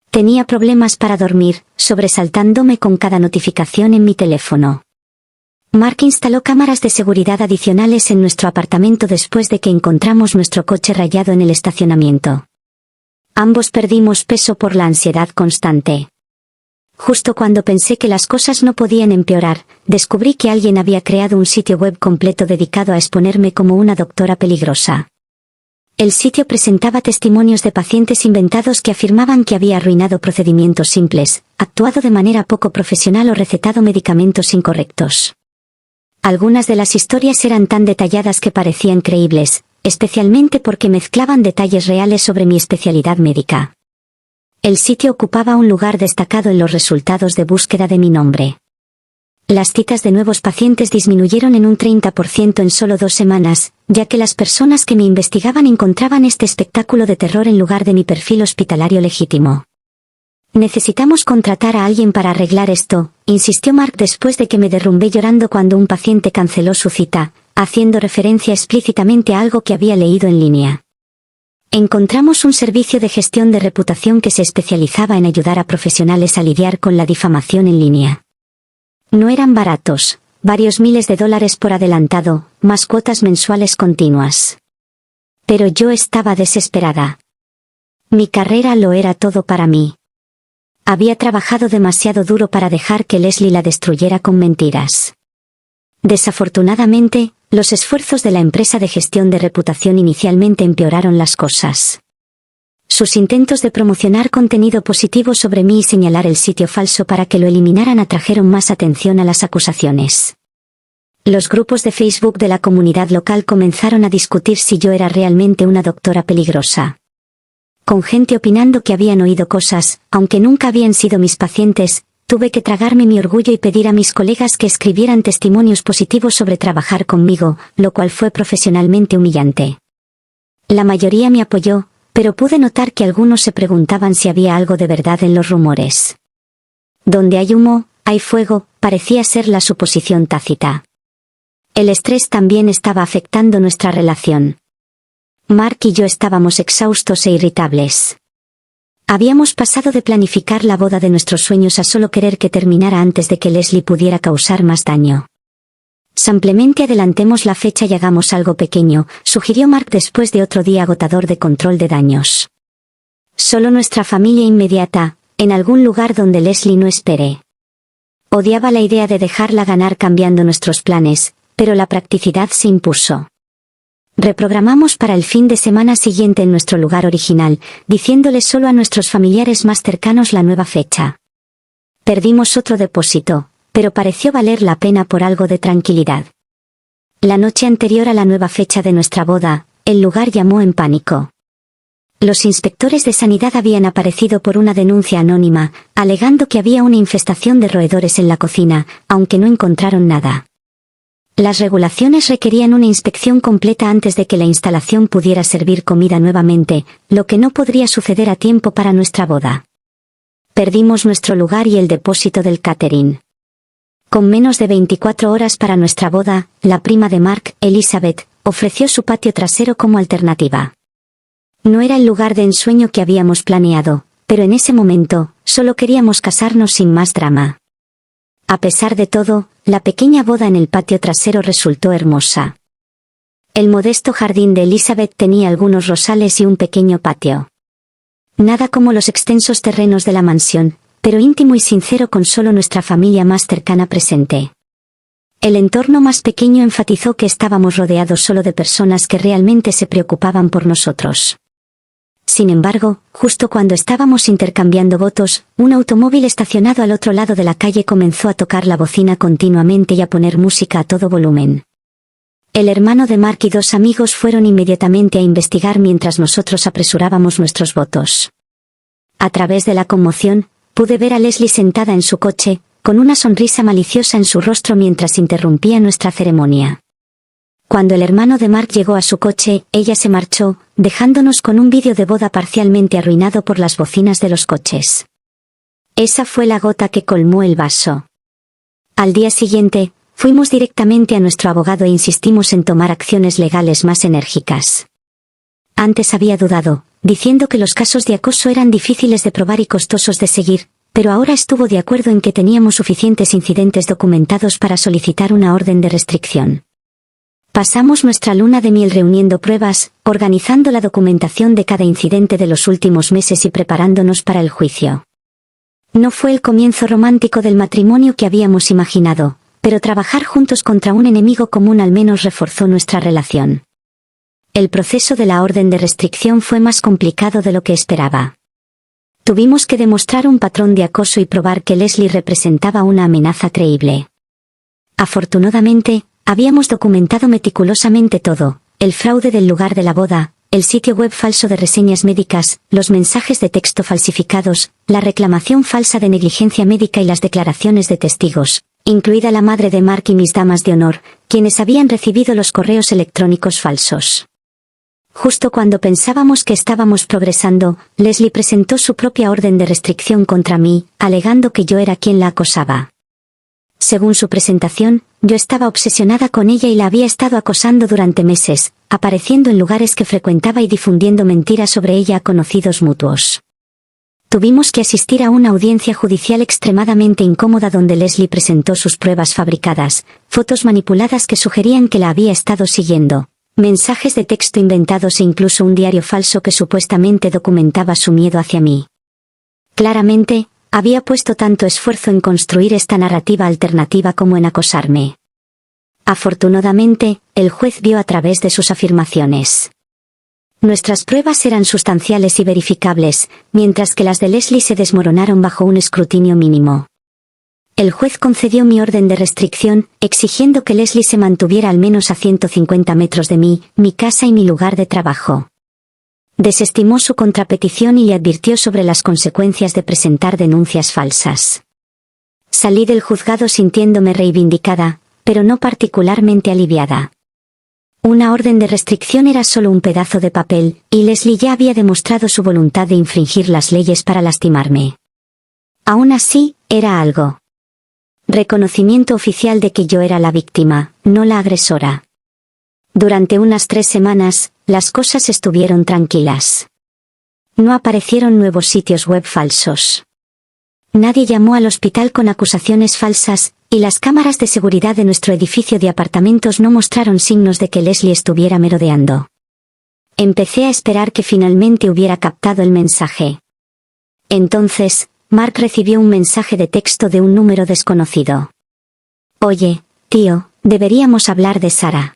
Tenía problemas para dormir, sobresaltándome con cada notificación en mi teléfono. Mark instaló cámaras de seguridad adicionales en nuestro apartamento después de que encontramos nuestro coche rayado en el estacionamiento. Ambos perdimos peso por la ansiedad constante. Justo cuando pensé que las cosas no podían empeorar, descubrí que alguien había creado un sitio web completo dedicado a exponerme como una doctora peligrosa. El sitio presentaba testimonios de pacientes inventados que afirmaban que había arruinado procedimientos simples, actuado de manera poco profesional o recetado medicamentos incorrectos. Algunas de las historias eran tan detalladas que parecían creíbles, especialmente porque mezclaban detalles reales sobre mi especialidad médica. El sitio ocupaba un lugar destacado en los resultados de búsqueda de mi nombre. Las citas de nuevos pacientes disminuyeron en un 30% en solo 2 semanas, ya que las personas que me investigaban encontraban este espectáculo de terror en lugar de mi perfil hospitalario legítimo. Necesitamos contratar a alguien para arreglar esto, insistió Mark después de que me derrumbé llorando cuando un paciente canceló su cita, haciendo referencia explícitamente a algo que había leído en línea. Encontramos un servicio de gestión de reputación que se especializaba en ayudar a profesionales a lidiar con la difamación en línea. No eran baratos, varios miles de dólares por adelantado, más cuotas mensuales continuas. Pero yo estaba desesperada. Mi carrera lo era todo para mí. Había trabajado demasiado duro para dejar que Leslie la destruyera con mentiras. Desafortunadamente, los esfuerzos de la empresa de gestión de reputación inicialmente empeoraron las cosas. Sus intentos de promocionar contenido positivo sobre mí y señalar el sitio falso para que lo eliminaran atrajeron más atención a las acusaciones. Los grupos de Facebook de la comunidad local comenzaron a discutir si yo era realmente una doctora peligrosa. Con gente opinando que habían oído cosas, aunque nunca habían sido mis pacientes, tuve que tragarme mi orgullo y pedir a mis colegas que escribieran testimonios positivos sobre trabajar conmigo, lo cual fue profesionalmente humillante. La mayoría me apoyó, pero pude notar que algunos se preguntaban si había algo de verdad en los rumores. Donde hay humo, hay fuego, parecía ser la suposición tácita. El estrés también estaba afectando nuestra relación. Mark y yo estábamos exhaustos e irritables. Habíamos pasado de planificar la boda de nuestros sueños a solo querer que terminara antes de que Leslie pudiera causar más daño. Simplemente adelantemos la fecha y hagamos algo pequeño, sugirió Mark después de otro día agotador de control de daños. Solo nuestra familia inmediata, en algún lugar donde Leslie no espere. Odiaba la idea de dejarla ganar cambiando nuestros planes, pero la practicidad se impuso. Reprogramamos para el fin de semana siguiente en nuestro lugar original, diciéndole solo a nuestros familiares más cercanos la nueva fecha. Perdimos otro depósito, pero pareció valer la pena por algo de tranquilidad. La noche anterior a la nueva fecha de nuestra boda, el lugar llamó en pánico. Los inspectores de sanidad habían aparecido por una denuncia anónima, alegando que había una infestación de roedores en la cocina, aunque no encontraron nada. Las regulaciones requerían una inspección completa antes de que la instalación pudiera servir comida nuevamente, lo que no podría suceder a tiempo para nuestra boda. Perdimos nuestro lugar y el depósito del catering. Con menos de 24 horas para nuestra boda, la prima de Mark, Elizabeth, ofreció su patio trasero como alternativa. No era el lugar de ensueño que habíamos planeado, pero en ese momento, solo queríamos casarnos sin más drama. A pesar de todo, la pequeña boda en el patio trasero resultó hermosa. El modesto jardín de Elizabeth tenía algunos rosales y un pequeño patio. Nada como los extensos terrenos de la mansión, pero íntimo y sincero con solo nuestra familia más cercana presente. El entorno más pequeño enfatizó que estábamos rodeados solo de personas que realmente se preocupaban por nosotros. Sin embargo, justo cuando estábamos intercambiando votos, un automóvil estacionado al otro lado de la calle comenzó a tocar la bocina continuamente y a poner música a todo volumen. El hermano de Mark y 2 amigos fueron inmediatamente a investigar mientras nosotros apresurábamos nuestros votos. A través de la conmoción, pude ver a Leslie sentada en su coche, con una sonrisa maliciosa en su rostro mientras interrumpía nuestra ceremonia. Cuando el hermano de Mark llegó a su coche, ella se marchó, dejándonos con un vídeo de boda parcialmente arruinado por las bocinas de los coches. Esa fue la gota que colmó el vaso. Al día siguiente, fuimos directamente a nuestro abogado e insistimos en tomar acciones legales más enérgicas. Antes había dudado, diciendo que los casos de acoso eran difíciles de probar y costosos de seguir, pero ahora estuvo de acuerdo en que teníamos suficientes incidentes documentados para solicitar una orden de restricción. Pasamos nuestra luna de miel reuniendo pruebas, organizando la documentación de cada incidente de los últimos meses y preparándonos para el juicio. No fue el comienzo romántico del matrimonio que habíamos imaginado, pero trabajar juntos contra un enemigo común al menos reforzó nuestra relación. El proceso de la orden de restricción fue más complicado de lo que esperaba. Tuvimos que demostrar un patrón de acoso y probar que Leslie representaba una amenaza creíble. Afortunadamente, habíamos documentado meticulosamente todo: el fraude del lugar de la boda, el sitio web falso de reseñas médicas, los mensajes de texto falsificados, la reclamación falsa de negligencia médica y las declaraciones de testigos, incluida la madre de Mark y mis damas de honor, quienes habían recibido los correos electrónicos falsos. Justo cuando pensábamos que estábamos progresando, Leslie presentó su propia orden de restricción contra mí, alegando que yo era quien la acosaba. Según su presentación, yo estaba obsesionada con ella y la había estado acosando durante meses, apareciendo en lugares que frecuentaba y difundiendo mentiras sobre ella a conocidos mutuos. Tuvimos que asistir a una audiencia judicial extremadamente incómoda donde Leslie presentó sus pruebas fabricadas, fotos manipuladas que sugerían que la había estado siguiendo, mensajes de texto inventados e incluso un diario falso que supuestamente documentaba su miedo hacia mí. Claramente, había puesto tanto esfuerzo en construir esta narrativa alternativa como en acosarme. Afortunadamente, el juez vio a través de sus afirmaciones. Nuestras pruebas eran sustanciales y verificables, mientras que las de Leslie se desmoronaron bajo un escrutinio mínimo. El juez concedió mi orden de restricción, exigiendo que Leslie se mantuviera al menos a 150 metros de mí, mi casa y mi lugar de trabajo. Desestimó su contrapetición y le advirtió sobre las consecuencias de presentar denuncias falsas. Salí del juzgado sintiéndome reivindicada, pero no particularmente aliviada. Una orden de restricción era solo un pedazo de papel, y Leslie ya había demostrado su voluntad de infringir las leyes para lastimarme. Aún así, era algo. Reconocimiento oficial de que yo era la víctima, no la agresora. Durante unas 3 semanas, las cosas estuvieron tranquilas. No aparecieron nuevos sitios web falsos. Nadie llamó al hospital con acusaciones falsas, y las cámaras de seguridad de nuestro edificio de apartamentos no mostraron signos de que Leslie estuviera merodeando. Empecé a esperar que finalmente hubiera captado el mensaje. Entonces, Mark recibió un mensaje de texto de un número desconocido. Oye, tío, deberíamos hablar de Sarah.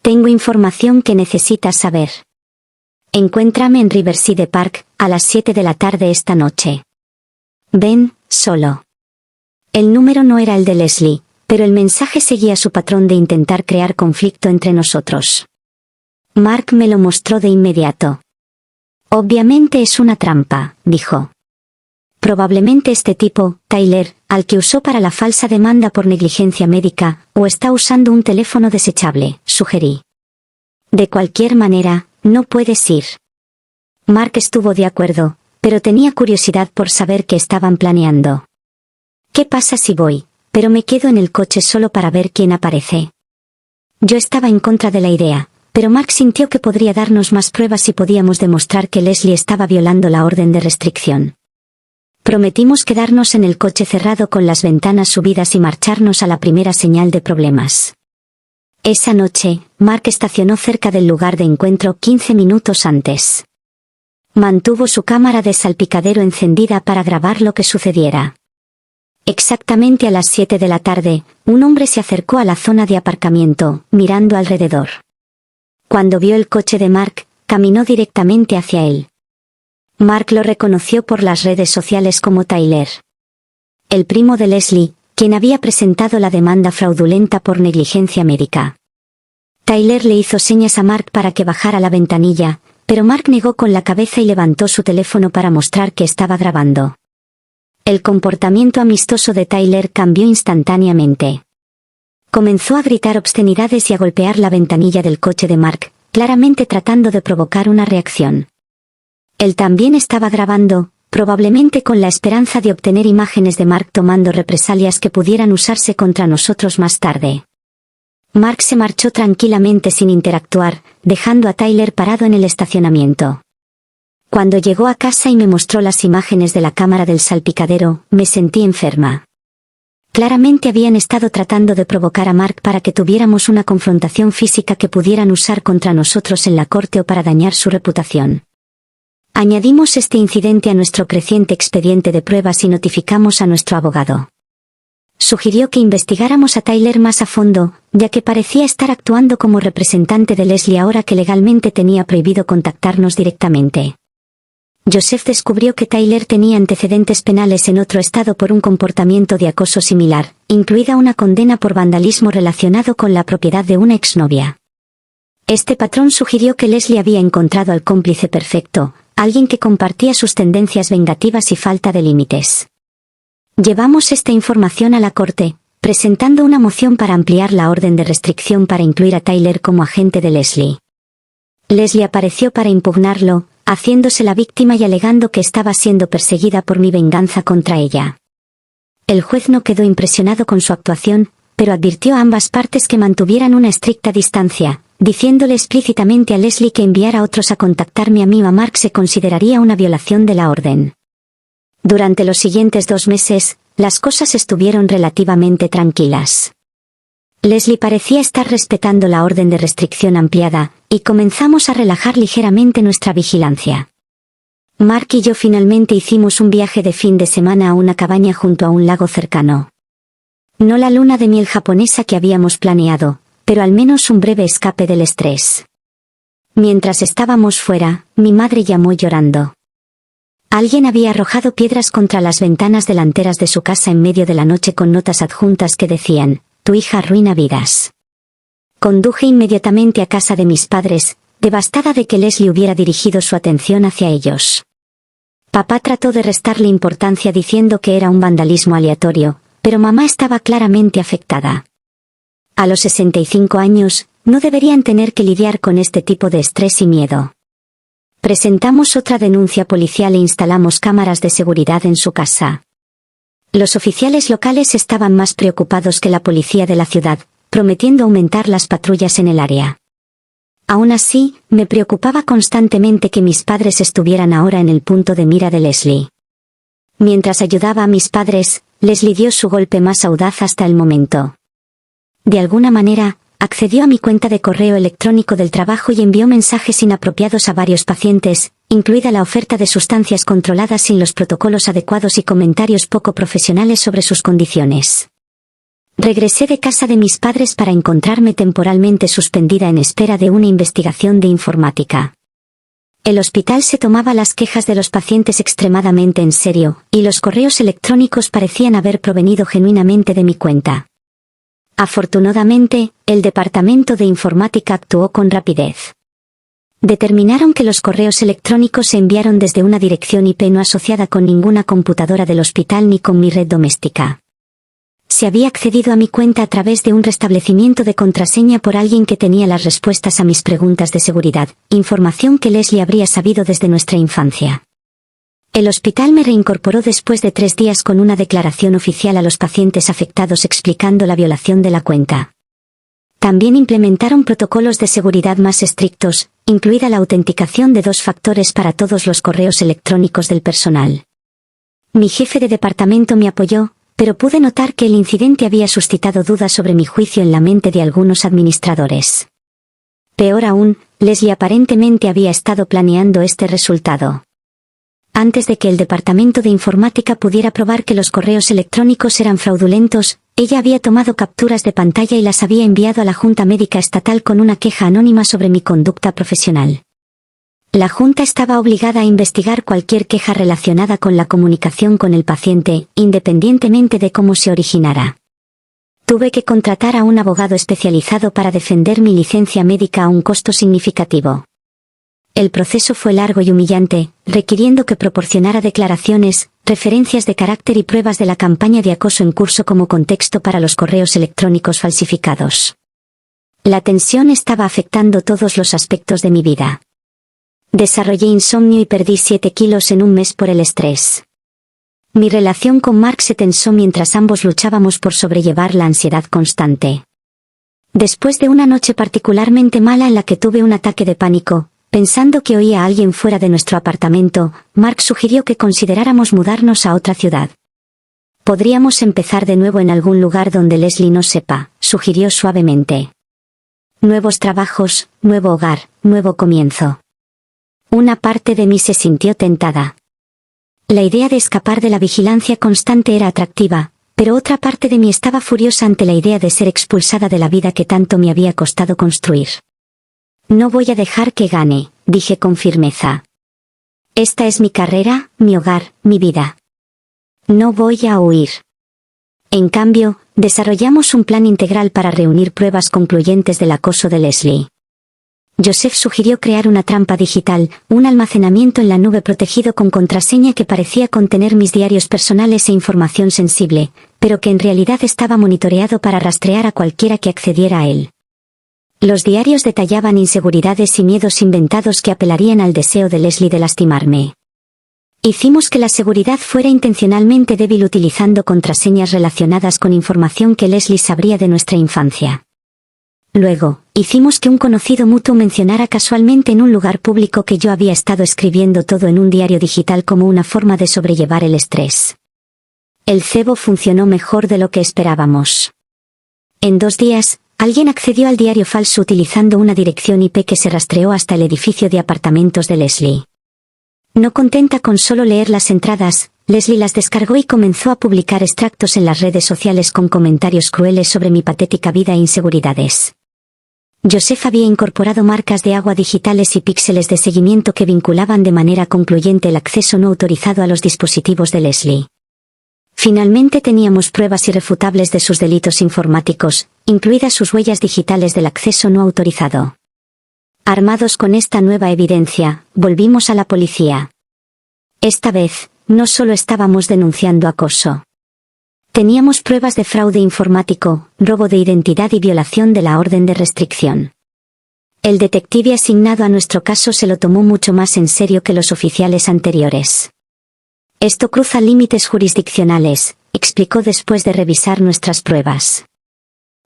Tengo información que necesitas saber. Encuéntrame en Riverside Park, a las 7 de la tarde esta noche. Ven, solo. El número no era el de Leslie, pero el mensaje seguía su patrón de intentar crear conflicto entre nosotros. Mark me lo mostró de inmediato. Obviamente es una trampa, dijo. Probablemente este tipo, Tyler, al que usó para la falsa demanda por negligencia médica, o está usando un teléfono desechable, sugerí. De cualquier manera, no puedes ir. Mark estuvo de acuerdo, pero tenía curiosidad por saber qué estaban planeando. ¿Qué pasa si voy, pero me quedo en el coche solo para ver quién aparece? Yo estaba en contra de la idea, pero Mark sintió que podría darnos más pruebas si podíamos demostrar que Leslie estaba violando la orden de restricción. Prometimos quedarnos en el coche cerrado con las ventanas subidas y marcharnos a la primera señal de problemas. Esa noche, Mark estacionó cerca del lugar de encuentro 15 minutos antes. Mantuvo su cámara de salpicadero encendida para grabar lo que sucediera. Exactamente a las 7 de la tarde, un hombre se acercó a la zona de aparcamiento, mirando alrededor. Cuando vio el coche de Mark, caminó directamente hacia él. Mark lo reconoció por las redes sociales como Tyler. El primo de Leslie, quien había presentado la demanda fraudulenta por negligencia médica. Tyler le hizo señas a Mark para que bajara la ventanilla, pero Mark negó con la cabeza y levantó su teléfono para mostrar que estaba grabando. El comportamiento amistoso de Tyler cambió instantáneamente. Comenzó a gritar obscenidades y a golpear la ventanilla del coche de Mark, claramente tratando de provocar una reacción. Él también estaba grabando, probablemente con la esperanza de obtener imágenes de Mark tomando represalias que pudieran usarse contra nosotros más tarde. Mark se marchó tranquilamente sin interactuar, dejando a Tyler parado en el estacionamiento. Cuando llegó a casa y me mostró las imágenes de la cámara del salpicadero, me sentí enferma. Claramente habían estado tratando de provocar a Mark para que tuviéramos una confrontación física que pudieran usar contra nosotros en la corte o para dañar su reputación. Añadimos este incidente a nuestro creciente expediente de pruebas y notificamos a nuestro abogado. Sugirió que investigáramos a Tyler más a fondo, ya que parecía estar actuando como representante de Leslie ahora que legalmente tenía prohibido contactarnos directamente. Joseph descubrió que Tyler tenía antecedentes penales en otro estado por un comportamiento de acoso similar, incluida una condena por vandalismo relacionado con la propiedad de una exnovia. Este patrón sugirió que Leslie había encontrado al cómplice perfecto, alguien que compartía sus tendencias vengativas y falta de límites. Llevamos esta información a la corte, presentando una moción para ampliar la orden de restricción para incluir a Tyler como agente de Leslie. Leslie apareció para impugnarlo, haciéndose la víctima y alegando que estaba siendo perseguida por mi venganza contra ella. El juez no quedó impresionado con su actuación, pero advirtió a ambas partes que mantuvieran una estricta distancia, diciéndole explícitamente a Leslie que enviar a otros a contactarme a mí o a Mark se consideraría una violación de la orden. Durante los siguientes 2 meses, las cosas estuvieron relativamente tranquilas. Leslie parecía estar respetando la orden de restricción ampliada, y comenzamos a relajar ligeramente nuestra vigilancia. Mark y yo finalmente hicimos un viaje de fin de semana a una cabaña junto a un lago cercano. No la luna de miel japonesa que habíamos planeado, pero al menos un breve escape del estrés. Mientras estábamos fuera, mi madre llamó llorando. Alguien había arrojado piedras contra las ventanas delanteras de su casa en medio de la noche con notas adjuntas que decían: «Tu hija arruina vidas». Conduje inmediatamente a casa de mis padres, devastada de que Leslie hubiera dirigido su atención hacia ellos. Papá trató de restarle importancia diciendo que era un vandalismo aleatorio, pero mamá estaba claramente afectada. A los 65 años, no deberían tener que lidiar con este tipo de estrés y miedo. Presentamos otra denuncia policial e instalamos cámaras de seguridad en su casa. Los oficiales locales estaban más preocupados que la policía de la ciudad, prometiendo aumentar las patrullas en el área. Aún así, me preocupaba constantemente que mis padres estuvieran ahora en el punto de mira de Leslie. Mientras ayudaba a mis padres, Leslie dio su golpe más audaz hasta el momento. De alguna manera, accedió a mi cuenta de correo electrónico del trabajo y envió mensajes inapropiados a varios pacientes, incluida la oferta de sustancias controladas sin los protocolos adecuados y comentarios poco profesionales sobre sus condiciones. Regresé de casa de mis padres para encontrarme temporalmente suspendida en espera de una investigación de informática. El hospital se tomaba las quejas de los pacientes extremadamente en serio, y los correos electrónicos parecían haber provenido genuinamente de mi cuenta. Afortunadamente, el departamento de informática actuó con rapidez. Determinaron que los correos electrónicos se enviaron desde una dirección IP no asociada con ninguna computadora del hospital ni con mi red doméstica. Se había accedido a mi cuenta a través de un restablecimiento de contraseña por alguien que tenía las respuestas a mis preguntas de seguridad, información que Leslie habría sabido desde nuestra infancia. El hospital me reincorporó después de 3 días con una declaración oficial a los pacientes afectados explicando la violación de la cuenta. También implementaron protocolos de seguridad más estrictos, incluida la autenticación de 2 factores para todos los correos electrónicos del personal. Mi jefe de departamento me apoyó, pero pude notar que el incidente había suscitado dudas sobre mi juicio en la mente de algunos administradores. Peor aún, Leslie aparentemente había estado planeando este resultado. Antes de que el departamento de informática pudiera probar que los correos electrónicos eran fraudulentos, ella había tomado capturas de pantalla y las había enviado a la Junta Médica Estatal con una queja anónima sobre mi conducta profesional. La Junta estaba obligada a investigar cualquier queja relacionada con la comunicación con el paciente, independientemente de cómo se originara. Tuve que contratar a un abogado especializado para defender mi licencia médica a un costo significativo. El proceso fue largo y humillante, requiriendo que proporcionara declaraciones, referencias de carácter y pruebas de la campaña de acoso en curso como contexto para los correos electrónicos falsificados. La tensión estaba afectando todos los aspectos de mi vida. Desarrollé insomnio y perdí 7 kilos en un mes por el estrés. Mi relación con Mark se tensó mientras ambos luchábamos por sobrellevar la ansiedad constante. Después de una noche particularmente mala en la que tuve un ataque de pánico, pensando que oía a alguien fuera de nuestro apartamento, Mark sugirió que consideráramos mudarnos a otra ciudad. Podríamos empezar de nuevo en algún lugar donde Leslie no sepa, sugirió suavemente. Nuevos trabajos, nuevo hogar, nuevo comienzo. Una parte de mí se sintió tentada. La idea de escapar de la vigilancia constante era atractiva, pero otra parte de mí estaba furiosa ante la idea de ser expulsada de la vida que tanto me había costado construir. No voy a dejar que gane, dije con firmeza. Esta es mi carrera, mi hogar, mi vida. No voy a huir. En cambio, desarrollamos un plan integral para reunir pruebas concluyentes del acoso de Leslie. Joseph sugirió crear una trampa digital, un almacenamiento en la nube protegido con contraseña que parecía contener mis diarios personales e información sensible, pero que en realidad estaba monitoreado para rastrear a cualquiera que accediera a él. Los diarios detallaban inseguridades y miedos inventados que apelarían al deseo de Leslie de lastimarme. Hicimos que la seguridad fuera intencionalmente débil utilizando contraseñas relacionadas con información que Leslie sabría de nuestra infancia. Luego, hicimos que un conocido mutuo mencionara casualmente en un lugar público que yo había estado escribiendo todo en un diario digital como una forma de sobrellevar el estrés. El cebo funcionó mejor de lo que esperábamos. En 2 días, alguien accedió al diario falso utilizando una dirección IP que se rastreó hasta el edificio de apartamentos de Leslie. No contenta con solo leer las entradas, Leslie las descargó y comenzó a publicar extractos en las redes sociales con comentarios crueles sobre mi patética vida e inseguridades. Joseph había incorporado marcas de agua digitales y píxeles de seguimiento que vinculaban de manera concluyente el acceso no autorizado a los dispositivos de Leslie. Finalmente teníamos pruebas irrefutables de sus delitos informáticos, incluidas sus huellas digitales del acceso no autorizado. Armados con esta nueva evidencia, volvimos a la policía. Esta vez, no solo estábamos denunciando acoso. Teníamos pruebas de fraude informático, robo de identidad y violación de la orden de restricción. El detective asignado a nuestro caso se lo tomó mucho más en serio que los oficiales anteriores. Esto cruza límites jurisdiccionales, explicó después de revisar nuestras pruebas.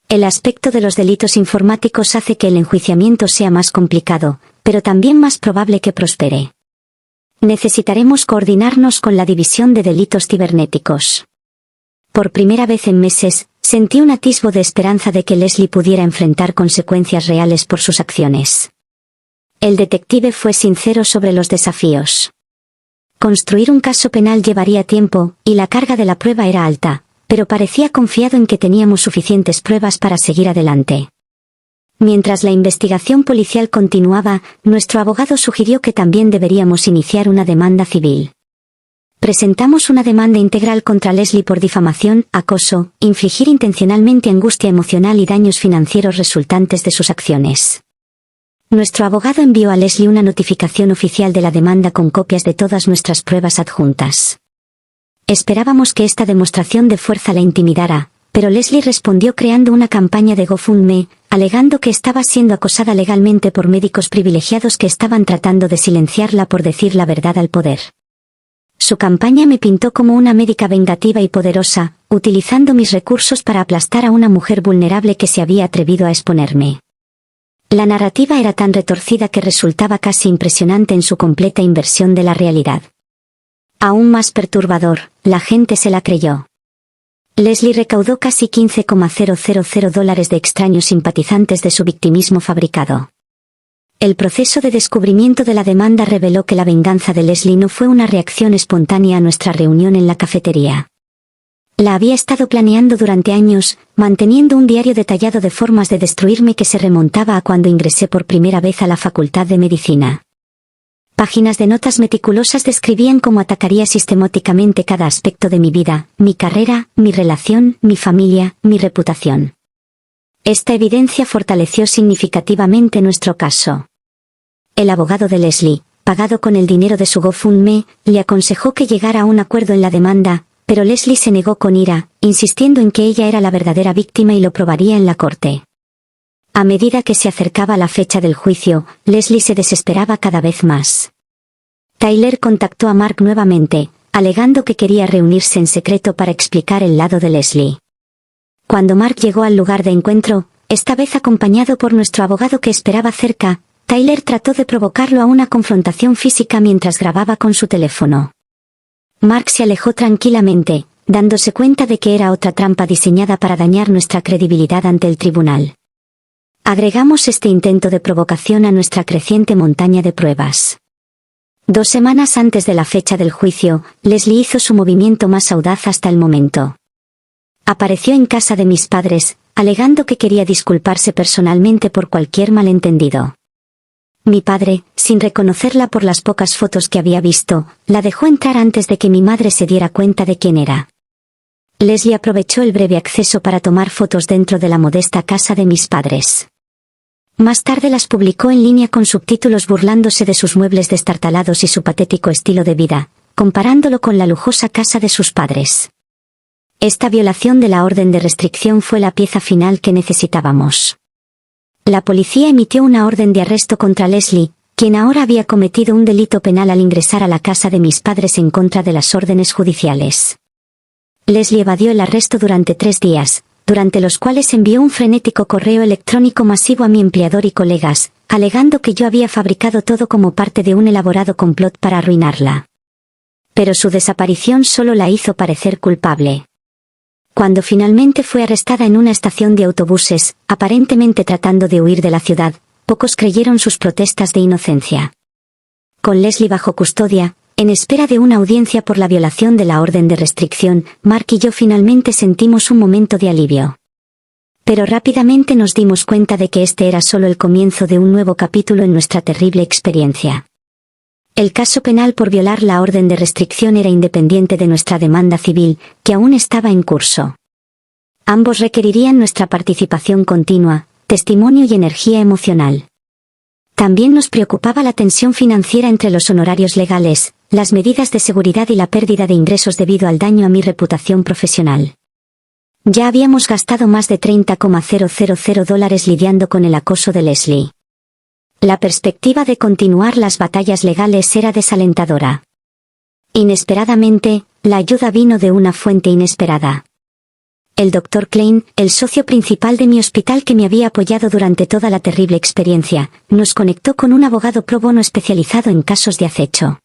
El aspecto de los delitos informáticos hace que el enjuiciamiento sea más complicado, pero también más probable que prospere. Necesitaremos coordinarnos con la División de Delitos Cibernéticos. Por primera vez en meses, sentí un atisbo de esperanza de que Leslie pudiera enfrentar consecuencias reales por sus acciones. El detective fue sincero sobre los desafíos. Construir un caso penal llevaría tiempo, y la carga de la prueba era alta, pero parecía confiado en que teníamos suficientes pruebas para seguir adelante. Mientras la investigación policial continuaba, nuestro abogado sugirió que también deberíamos iniciar una demanda civil. Presentamos una demanda integral contra Leslie por difamación, acoso, infligir intencionalmente angustia emocional y daños financieros resultantes de sus acciones. Nuestro abogado envió a Leslie una notificación oficial de la demanda con copias de todas nuestras pruebas adjuntas. Esperábamos que esta demostración de fuerza la intimidara, pero Leslie respondió creando una campaña de GoFundMe, alegando que estaba siendo acosada legalmente por médicos privilegiados que estaban tratando de silenciarla por decir la verdad al poder. Su campaña me pintó como una médica vengativa y poderosa, utilizando mis recursos para aplastar a una mujer vulnerable que se había atrevido a exponerme. La narrativa era tan retorcida que resultaba casi impresionante en su completa inversión de la realidad. Aún más perturbador, la gente se la creyó. Leslie recaudó casi $15,000 de extraños simpatizantes de su victimismo fabricado. El proceso de descubrimiento de la demanda reveló que la venganza de Leslie no fue una reacción espontánea a nuestra reunión en la cafetería. La había estado planeando durante años, manteniendo un diario detallado de formas de destruirme que se remontaba a cuando ingresé por primera vez a la Facultad de Medicina. Páginas de notas meticulosas describían cómo atacaría sistemáticamente cada aspecto de mi vida, mi carrera, mi relación, mi familia, mi reputación. Esta evidencia fortaleció significativamente nuestro caso. El abogado de Leslie, pagado con el dinero de su GoFundMe, le aconsejó que llegara a un acuerdo en la demanda, pero Leslie se negó con ira, insistiendo en que ella era la verdadera víctima y lo probaría en la corte. A medida que se acercaba la fecha del juicio, Leslie se desesperaba cada vez más. Tyler contactó a Mark nuevamente, alegando que quería reunirse en secreto para explicar el lado de Leslie. Cuando Mark llegó al lugar de encuentro, esta vez acompañado por nuestro abogado que esperaba cerca, Tyler trató de provocarlo a una confrontación física mientras grababa con su teléfono. Mark se alejó tranquilamente, dándose cuenta de que era otra trampa diseñada para dañar nuestra credibilidad ante el tribunal. Agregamos este intento de provocación a nuestra creciente montaña de pruebas. 2 semanas antes de la fecha del juicio, Leslie hizo su movimiento más audaz hasta el momento. Apareció en casa de mis padres, alegando que quería disculparse personalmente por cualquier malentendido. Mi padre, sin reconocerla por las pocas fotos que había visto, la dejó entrar antes de que mi madre se diera cuenta de quién era. Leslie aprovechó el breve acceso para tomar fotos dentro de la modesta casa de mis padres. Más tarde las publicó en línea con subtítulos burlándose de sus muebles destartalados y su patético estilo de vida, comparándolo con la lujosa casa de sus padres. Esta violación de la orden de restricción fue la pieza final que necesitábamos. La policía emitió una orden de arresto contra Leslie, quien ahora había cometido un delito penal al ingresar a la casa de mis padres en contra de las órdenes judiciales. Leslie evadió el arresto durante 3 días, durante los cuales envió un frenético correo electrónico masivo a mi empleador y colegas, alegando que yo había fabricado todo como parte de un elaborado complot para arruinarla. Pero su desaparición solo la hizo parecer culpable. Cuando finalmente fue arrestada en una estación de autobuses, aparentemente tratando de huir de la ciudad, pocos creyeron sus protestas de inocencia. Con Leslie bajo custodia, en espera de una audiencia por la violación de la orden de restricción, Mark y yo finalmente sentimos un momento de alivio. Pero rápidamente nos dimos cuenta de que este era solo el comienzo de un nuevo capítulo en nuestra terrible experiencia. El caso penal por violar la orden de restricción era independiente de nuestra demanda civil, que aún estaba en curso. Ambos requerirían nuestra participación continua, testimonio y energía emocional. También nos preocupaba la tensión financiera entre los honorarios legales, las medidas de seguridad y la pérdida de ingresos debido al daño a mi reputación profesional. Ya habíamos gastado más de $30,000 lidiando con el acoso de Leslie. La perspectiva de continuar las batallas legales era desalentadora. Inesperadamente, la ayuda vino de una fuente inesperada. El Dr. Klein, el socio principal de mi hospital que me había apoyado durante toda la terrible experiencia, nos conectó con un abogado pro bono especializado en casos de acecho.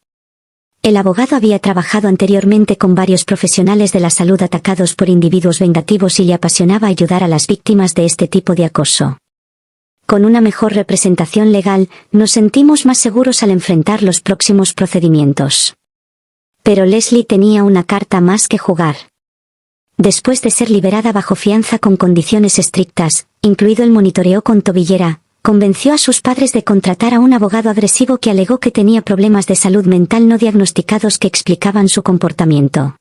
El abogado había trabajado anteriormente con varios profesionales de la salud atacados por individuos vengativos y le apasionaba ayudar a las víctimas de este tipo de acoso. Con una mejor representación legal, nos sentimos más seguros al enfrentar los próximos procedimientos. Pero Leslie tenía una carta más que jugar. Después de ser liberada bajo fianza con condiciones estrictas, incluido el monitoreo con tobillera, convenció a sus padres de contratar a un abogado agresivo que alegó que tenía problemas de salud mental no diagnosticados que explicaban su comportamiento.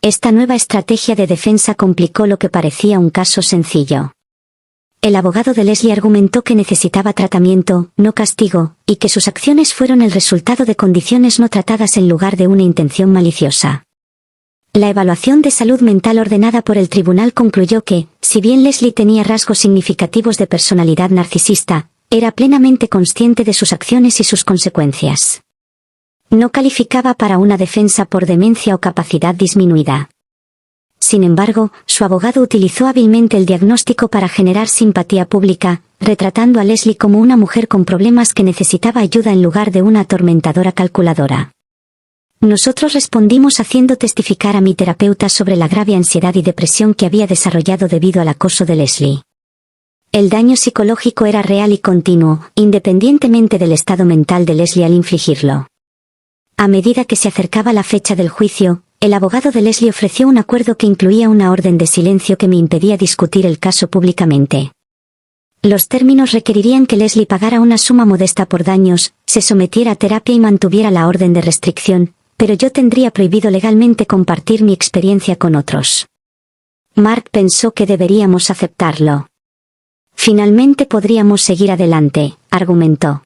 Esta nueva estrategia de defensa complicó lo que parecía un caso sencillo. El abogado de Leslie argumentó que necesitaba tratamiento, no castigo, y que sus acciones fueron el resultado de condiciones no tratadas en lugar de una intención maliciosa. La evaluación de salud mental ordenada por el tribunal concluyó que, si bien Leslie tenía rasgos significativos de personalidad narcisista, era plenamente consciente de sus acciones y sus consecuencias. No calificaba para una defensa por demencia o capacidad disminuida. Sin embargo, su abogado utilizó hábilmente el diagnóstico para generar simpatía pública, retratando a Leslie como una mujer con problemas que necesitaba ayuda en lugar de una atormentadora calculadora. Nosotros respondimos haciendo testificar a mi terapeuta sobre la grave ansiedad y depresión que había desarrollado debido al acoso de Leslie. El daño psicológico era real y continuo, independientemente del estado mental de Leslie al infligirlo. A medida que se acercaba la fecha del juicio, el abogado de Leslie ofreció un acuerdo que incluía una orden de silencio que me impedía discutir el caso públicamente. Los términos requerirían que Leslie pagara una suma modesta por daños, se sometiera a terapia y mantuviera la orden de restricción, pero yo tendría prohibido legalmente compartir mi experiencia con otros. Mark pensó que deberíamos aceptarlo. Finalmente podríamos seguir adelante, argumentó.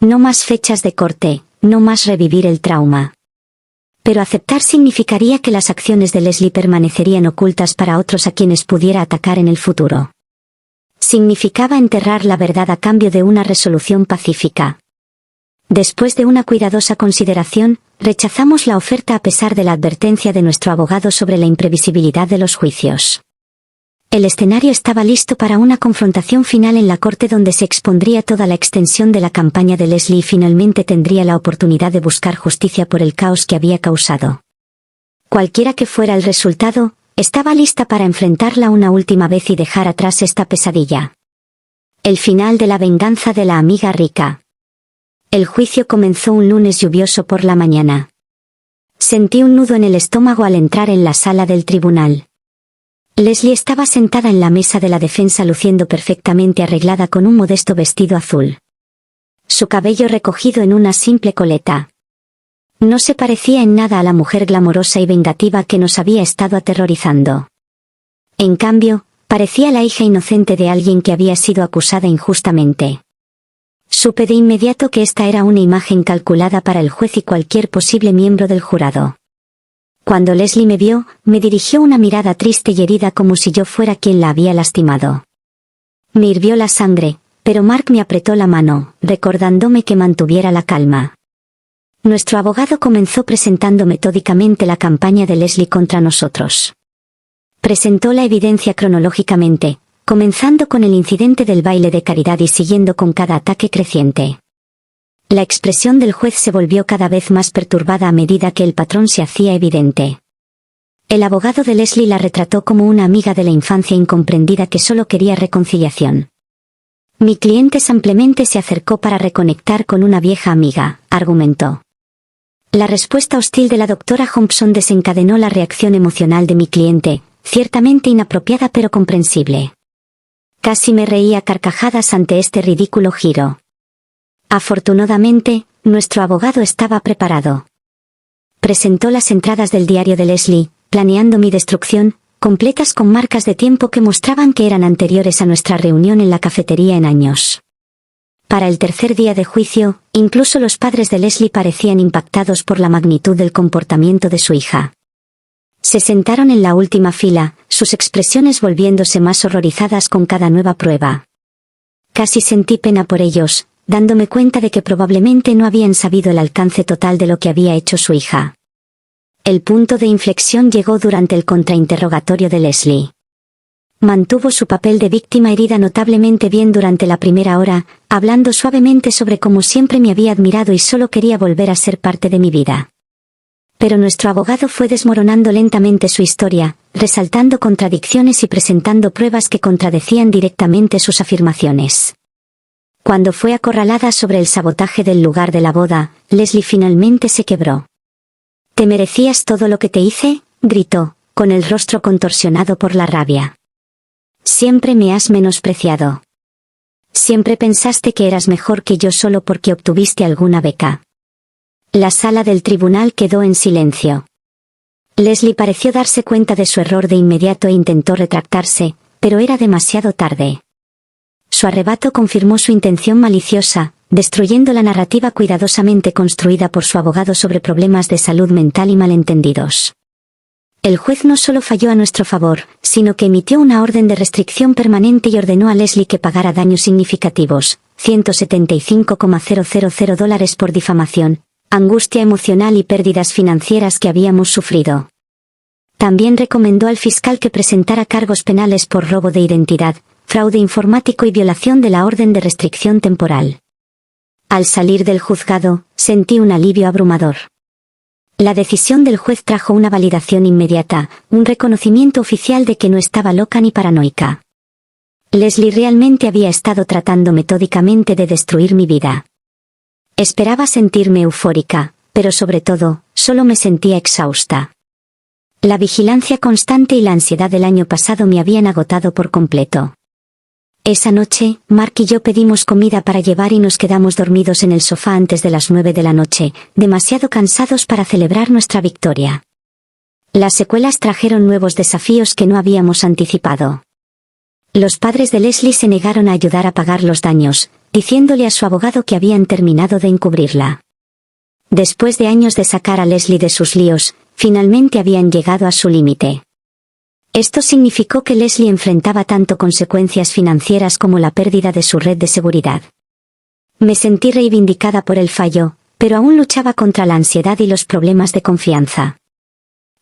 No más fechas de corte, no más revivir el trauma. Pero aceptar significaría que las acciones de Leslie permanecerían ocultas para otros a quienes pudiera atacar en el futuro. Significaba enterrar la verdad a cambio de una resolución pacífica. Después de una cuidadosa consideración, rechazamos la oferta a pesar de la advertencia de nuestro abogado sobre la imprevisibilidad de los juicios. El escenario estaba listo para una confrontación final en la corte donde se expondría toda la extensión de la campaña de Leslie y finalmente tendría la oportunidad de buscar justicia por el caos que había causado. Cualquiera que fuera el resultado, estaba lista para enfrentarla una última vez y dejar atrás esta pesadilla. El final de la venganza de la amiga rica. El juicio comenzó un lunes lluvioso por la mañana. Sentí un nudo en el estómago al entrar en la sala del tribunal. Leslie estaba sentada en la mesa de la defensa luciendo perfectamente arreglada con un modesto vestido azul. Su cabello recogido en una simple coleta. No se parecía en nada a la mujer glamorosa y vengativa que nos había estado aterrorizando. En cambio, Parecía la hija inocente de alguien que había sido acusada injustamente. Supe de inmediato que esta era una imagen calculada para el juez y cualquier posible miembro del jurado. Cuando Leslie me vio, me dirigió una mirada triste y herida como si yo fuera quien la había lastimado. Me hirvió la sangre, pero Mark me apretó la mano, recordándome que mantuviera la calma. Nuestro abogado comenzó presentando metódicamente la campaña de Leslie contra nosotros. Presentó la evidencia cronológicamente, comenzando con el incidente del baile de caridad y siguiendo con cada ataque creciente. La expresión del juez se volvió cada vez más perturbada a medida que el patrón se hacía evidente. El abogado de Leslie la retrató como una amiga de la infancia incomprendida que solo quería reconciliación. Mi cliente simplemente se acercó para reconectar con una vieja amiga, argumentó. La respuesta hostil de la doctora Thompson desencadenó la reacción emocional de mi cliente, ciertamente inapropiada pero comprensible. Casi me reí a carcajadas ante este ridículo giro. Afortunadamente, nuestro abogado estaba preparado. Presentó las entradas del diario de Leslie, planeando mi destrucción, completas con marcas de tiempo que mostraban que eran anteriores a nuestra reunión en la cafetería en años. Para el tercer día de juicio, incluso los padres de Leslie parecían impactados por la magnitud del comportamiento de su hija. Se sentaron en la última fila, sus expresiones volviéndose más horrorizadas con cada nueva prueba. Casi sentí pena por ellos, dándome cuenta de que probablemente no habían sabido el alcance total de lo que había hecho su hija. El punto de inflexión llegó durante el contrainterrogatorio de Leslie. Mantuvo su papel de víctima herida notablemente bien durante la primera hora, hablando suavemente sobre cómo siempre me había admirado y solo quería volver a ser parte de mi vida. Pero nuestro abogado fue desmoronando lentamente su historia, resaltando contradicciones y presentando pruebas que contradecían directamente sus afirmaciones. Cuando fue acorralada sobre el sabotaje del lugar de la boda, Leslie finalmente se quebró. «¿Te merecías todo lo que te hice?», gritó, con el rostro contorsionado por la rabia. «Siempre me has menospreciado. Siempre pensaste que eras mejor que yo solo porque obtuviste alguna beca». La sala del tribunal quedó en silencio. Leslie pareció darse cuenta de su error de inmediato e intentó retractarse, pero era demasiado tarde. Su arrebato confirmó su intención maliciosa, destruyendo la narrativa cuidadosamente construida por su abogado sobre problemas de salud mental y malentendidos. El juez no solo falló a nuestro favor, sino que emitió una orden de restricción permanente y ordenó a Leslie que pagara daños significativos, $175,000 por difamación, angustia emocional y pérdidas financieras que habíamos sufrido. También recomendó al fiscal que presentara cargos penales por robo de identidad, fraude informático y violación de la orden de restricción temporal. Al salir del juzgado, sentí un alivio abrumador. La decisión del juez trajo una validación inmediata, un reconocimiento oficial de que no estaba loca ni paranoica. Leslie realmente había estado tratando metódicamente de destruir mi vida. Esperaba sentirme eufórica, pero sobre todo, solo me sentía exhausta. La vigilancia constante y la ansiedad del año pasado me habían agotado por completo. Esa noche, Mark y yo pedimos comida para llevar y nos quedamos dormidos en el sofá antes de las 9 de la noche, demasiado cansados para celebrar nuestra victoria. Las secuelas trajeron nuevos desafíos que no habíamos anticipado. Los padres de Leslie se negaron a ayudar a pagar los daños, diciéndole a su abogado que habían terminado de encubrirla. Después de años de sacar a Leslie de sus líos, finalmente habían llegado a su límite. Esto significó que Leslie enfrentaba tanto consecuencias financieras como la pérdida de su red de seguridad. Me sentí reivindicada por el fallo, pero aún luchaba contra la ansiedad y los problemas de confianza.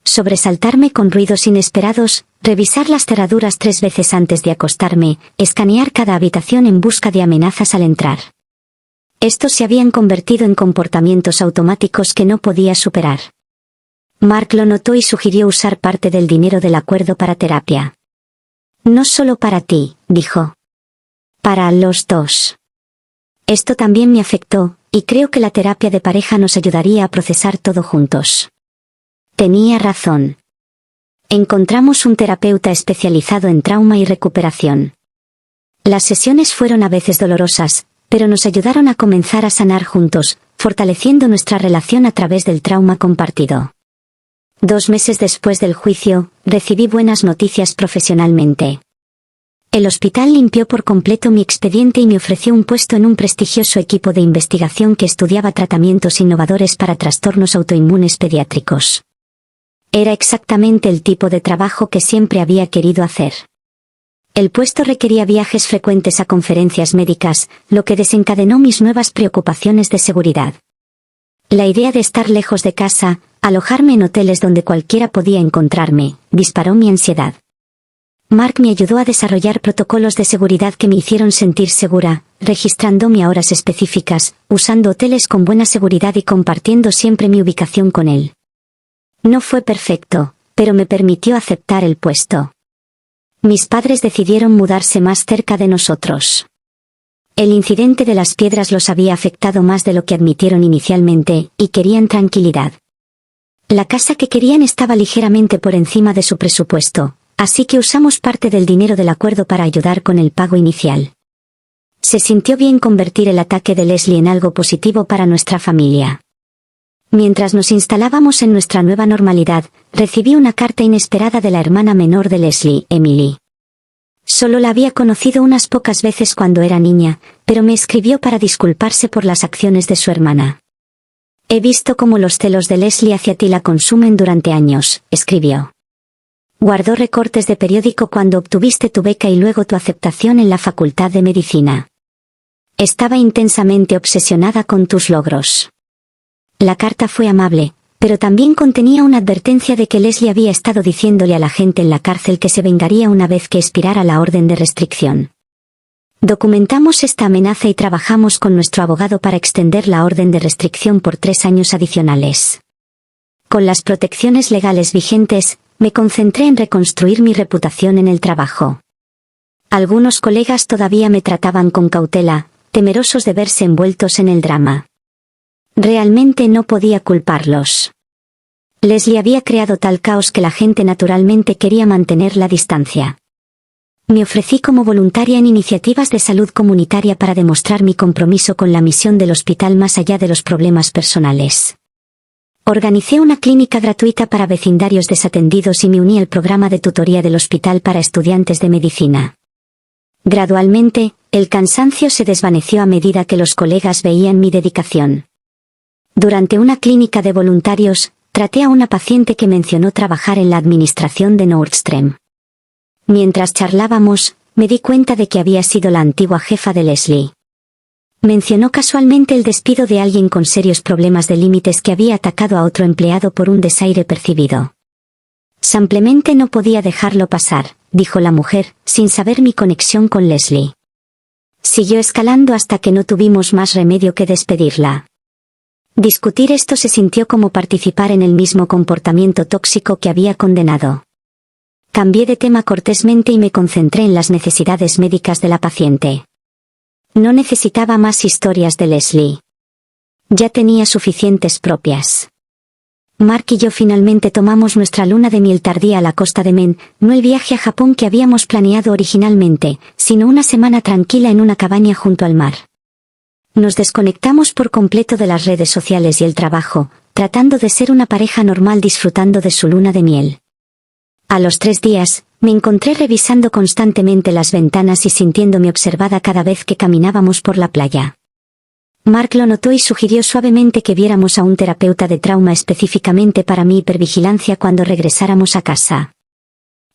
Sobresaltarme con ruidos inesperados, revisar las cerraduras 3 veces antes de acostarme, escanear cada habitación en busca de amenazas al entrar. Estos se habían convertido en comportamientos automáticos que no podía superar. Mark lo notó y sugirió usar parte del dinero del acuerdo para terapia. «No solo para ti», dijo. «Para los dos». Esto también me afectó, y creo que la terapia de pareja nos ayudaría a procesar todo juntos. Tenía razón. Encontramos un terapeuta especializado en trauma y recuperación. Las sesiones fueron a veces dolorosas, pero nos ayudaron a comenzar a sanar juntos, fortaleciendo nuestra relación a través del trauma compartido. 2 meses después del juicio, recibí buenas noticias profesionalmente. El hospital limpió por completo mi expediente y me ofreció un puesto en un prestigioso equipo de investigación que estudiaba tratamientos innovadores para trastornos autoinmunes pediátricos. Era exactamente el tipo de trabajo que siempre había querido hacer. El puesto requería viajes frecuentes a conferencias médicas, lo que desencadenó mis nuevas preocupaciones de seguridad. La idea de estar lejos de casa, alojarme en hoteles donde cualquiera podía encontrarme, disparó mi ansiedad. Mark me ayudó a desarrollar protocolos de seguridad que me hicieron sentir segura, registrándome a horas específicas, usando hoteles con buena seguridad y compartiendo siempre mi ubicación con él. No fue perfecto, pero me permitió aceptar el puesto. Mis padres decidieron mudarse más cerca de nosotros. El incidente de las piedras los había afectado más de lo que admitieron inicialmente, y querían tranquilidad. La casa que querían estaba ligeramente por encima de su presupuesto, así que usamos parte del dinero del acuerdo para ayudar con el pago inicial. Se sintió bien convertir el ataque de Leslie en algo positivo para nuestra familia. Mientras nos instalábamos en nuestra nueva normalidad, recibí una carta inesperada de la hermana menor de Leslie, Emily. Solo la había conocido unas pocas veces cuando era niña, pero me escribió para disculparse por las acciones de su hermana. He visto cómo los celos de Leslie hacia ti la consumen durante años, escribió. Guardó recortes de periódico cuando obtuviste tu beca y luego tu aceptación en la Facultad de Medicina. Estaba intensamente obsesionada con tus logros. La carta fue amable, pero también contenía una advertencia de que Leslie había estado diciéndole a la gente en la cárcel que se vengaría una vez que expirara la orden de restricción. Documentamos esta amenaza y trabajamos con nuestro abogado para extender la orden de restricción por 3 años adicionales. Con las protecciones legales vigentes, me concentré en reconstruir mi reputación en el trabajo. Algunos colegas todavía me trataban con cautela, temerosos de verse envueltos en el drama. Realmente no podía culparlos. Leslie había creado tal caos que la gente naturalmente quería mantener la distancia. Me ofrecí como voluntaria en iniciativas de salud comunitaria para demostrar mi compromiso con la misión del hospital más allá de los problemas personales. Organicé una clínica gratuita para vecindarios desatendidos y me uní al programa de tutoría del hospital para estudiantes de medicina. Gradualmente, el cansancio se desvaneció a medida que los colegas veían mi dedicación. Durante una clínica de voluntarios, traté a una paciente que mencionó trabajar en la administración de Nordstrom. Mientras charlábamos, me di cuenta de que había sido la antigua jefa de Leslie. Mencionó casualmente el despido de alguien con serios problemas de límites que había atacado a otro empleado por un desaire percibido. Simplemente no podía dejarlo pasar, dijo la mujer, sin saber mi conexión con Leslie. Siguió escalando hasta que no tuvimos más remedio que despedirla. Discutir esto se sintió como participar en el mismo comportamiento tóxico que había condenado. Cambié de tema cortésmente y me concentré en las necesidades médicas de la paciente. No necesitaba más historias de Leslie. Ya tenía suficientes propias. Mark y yo finalmente tomamos nuestra luna de miel tardía a la costa de Maine, no el viaje a Japón que habíamos planeado originalmente, sino una semana tranquila en una cabaña junto al mar. Nos desconectamos por completo de las redes sociales y el trabajo, tratando de ser una pareja normal disfrutando de su luna de miel. A los 3 días, me encontré revisando constantemente las ventanas y sintiéndome observada cada vez que caminábamos por la playa. Mark lo notó y sugirió suavemente que viéramos a un terapeuta de trauma específicamente para mi hipervigilancia cuando regresáramos a casa.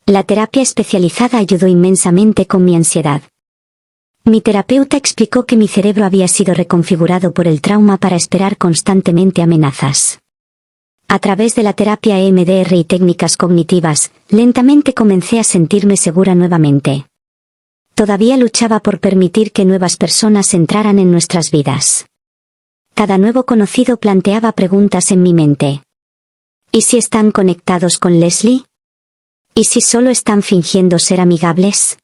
La terapia especializada ayudó inmensamente con mi ansiedad. Mi terapeuta explicó que mi cerebro había sido reconfigurado por el trauma para esperar constantemente amenazas. A través de la terapia EMDR y técnicas cognitivas, lentamente comencé a sentirme segura nuevamente. Todavía luchaba por permitir que nuevas personas entraran en nuestras vidas. Cada nuevo conocido planteaba preguntas en mi mente. ¿Y si están conectados con Leslie? ¿Y si solo están fingiendo ser amigables?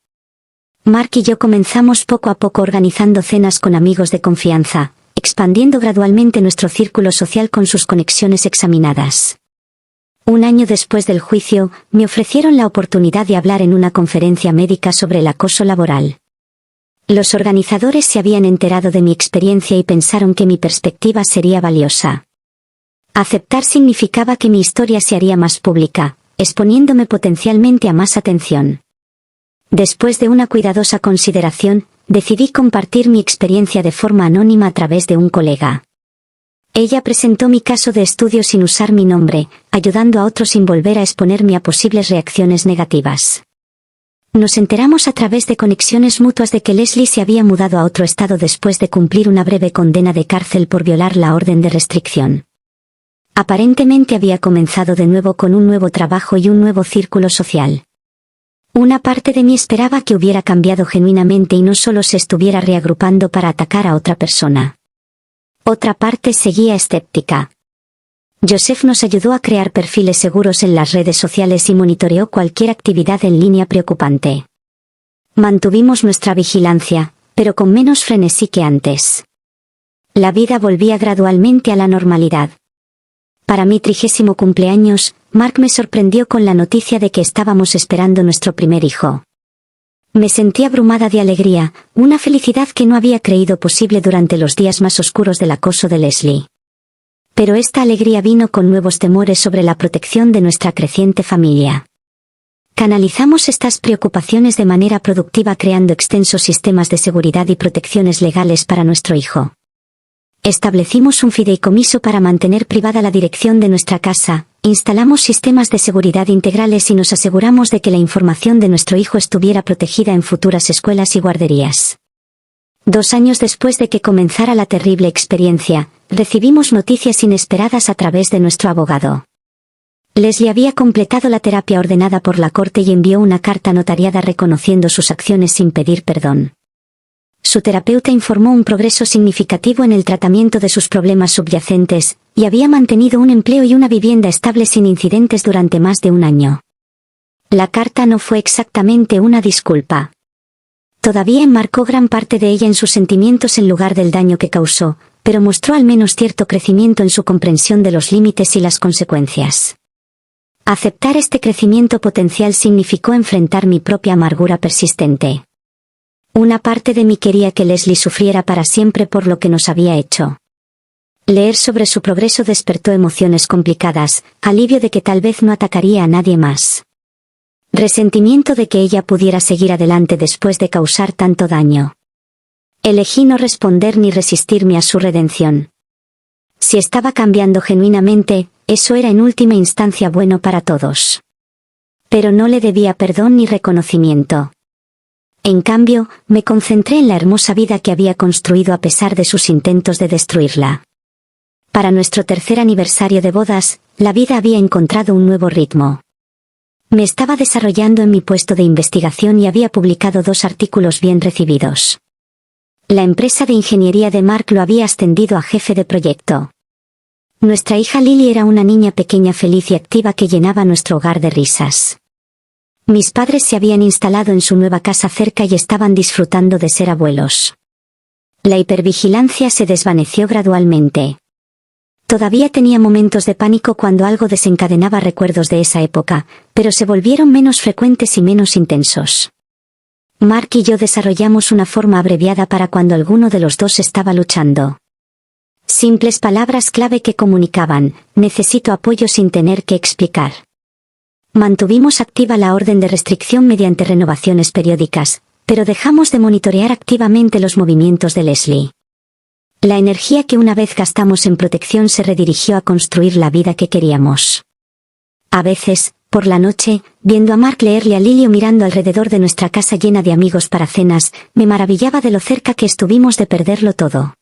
Mark y yo comenzamos poco a poco organizando cenas con amigos de confianza, expandiendo gradualmente nuestro círculo social con sus conexiones examinadas. Un año después del juicio, me ofrecieron la oportunidad de hablar en una conferencia médica sobre el acoso laboral. Los organizadores se habían enterado de mi experiencia y pensaron que mi perspectiva sería valiosa. Aceptar significaba que mi historia se haría más pública, exponiéndome potencialmente a más atención. Después de una cuidadosa consideración, decidí compartir mi experiencia de forma anónima a través de un colega. Ella presentó mi caso de estudio sin usar mi nombre, ayudando a otros sin volver a exponerme a posibles reacciones negativas. Nos enteramos a través de conexiones mutuas de que Leslie se había mudado a otro estado después de cumplir una breve condena de cárcel por violar la orden de restricción. Aparentemente había comenzado de nuevo con un nuevo trabajo y un nuevo círculo social. Una parte de mí esperaba que hubiera cambiado genuinamente y no solo se estuviera reagrupando para atacar a otra persona. Otra parte seguía escéptica. Joseph nos ayudó a crear perfiles seguros en las redes sociales y monitoreó cualquier actividad en línea preocupante. Mantuvimos nuestra vigilancia, pero con menos frenesí que antes. La vida volvía gradualmente a la normalidad. Para mi 30º cumpleaños, Mark me sorprendió con la noticia de que estábamos esperando nuestro primer hijo. Me sentí abrumada de alegría, una felicidad que no había creído posible durante los días más oscuros del acoso de Leslie. Pero esta alegría vino con nuevos temores sobre la protección de nuestra creciente familia. Canalizamos estas preocupaciones de manera productiva creando extensos sistemas de seguridad y protecciones legales para nuestro hijo. Establecimos un fideicomiso para mantener privada la dirección de nuestra casa, instalamos sistemas de seguridad integrales y nos aseguramos de que la información de nuestro hijo estuviera protegida en futuras escuelas y guarderías. 2 años después de que comenzara la terrible experiencia, recibimos noticias inesperadas a través de nuestro abogado. Leslie había completado la terapia ordenada por la corte y envió una carta notariada reconociendo sus acciones sin pedir perdón. Su terapeuta informó un progreso significativo en el tratamiento de sus problemas subyacentes, y había mantenido un empleo y una vivienda estable sin incidentes durante más de 1 año. La carta no fue exactamente una disculpa. Todavía enmarcó gran parte de ella en sus sentimientos en lugar del daño que causó, pero mostró al menos cierto crecimiento en su comprensión de los límites y las consecuencias. Aceptar este crecimiento potencial significó enfrentar mi propia amargura persistente. Una parte de mí quería que Leslie sufriera para siempre por lo que nos había hecho. Leer sobre su progreso despertó emociones complicadas, alivio de que tal vez no atacaría a nadie más. Resentimiento de que ella pudiera seguir adelante después de causar tanto daño. Elegí no responder ni resistirme a su redención. Si estaba cambiando genuinamente, eso era en última instancia bueno para todos. Pero no le debía perdón ni reconocimiento. En cambio, me concentré en la hermosa vida que había construido a pesar de sus intentos de destruirla. Para nuestro 3er aniversario de bodas, la vida había encontrado un nuevo ritmo. Me estaba desarrollando en mi puesto de investigación y había publicado 2 artículos bien recibidos. La empresa de ingeniería de Mark lo había ascendido a jefe de proyecto. Nuestra hija Lily era una niña pequeña feliz y activa que llenaba nuestro hogar de risas. Mis padres se habían instalado en su nueva casa cerca y estaban disfrutando de ser abuelos. La hipervigilancia se desvaneció gradualmente. Todavía tenía momentos de pánico cuando algo desencadenaba recuerdos de esa época, pero se volvieron menos frecuentes y menos intensos. Mark y yo desarrollamos una forma abreviada para cuando alguno de los dos estaba luchando. Simples palabras clave que comunicaban: necesito apoyo sin tener que explicar. Mantuvimos activa la orden de restricción mediante renovaciones periódicas, pero dejamos de monitorear activamente los movimientos de Leslie. La energía que una vez gastamos en protección se redirigió a construir la vida que queríamos. A veces, por la noche, viendo a Mark leerle a Lily o mirando alrededor de nuestra casa llena de amigos para cenas, me maravillaba de lo cerca que estuvimos de perderlo todo.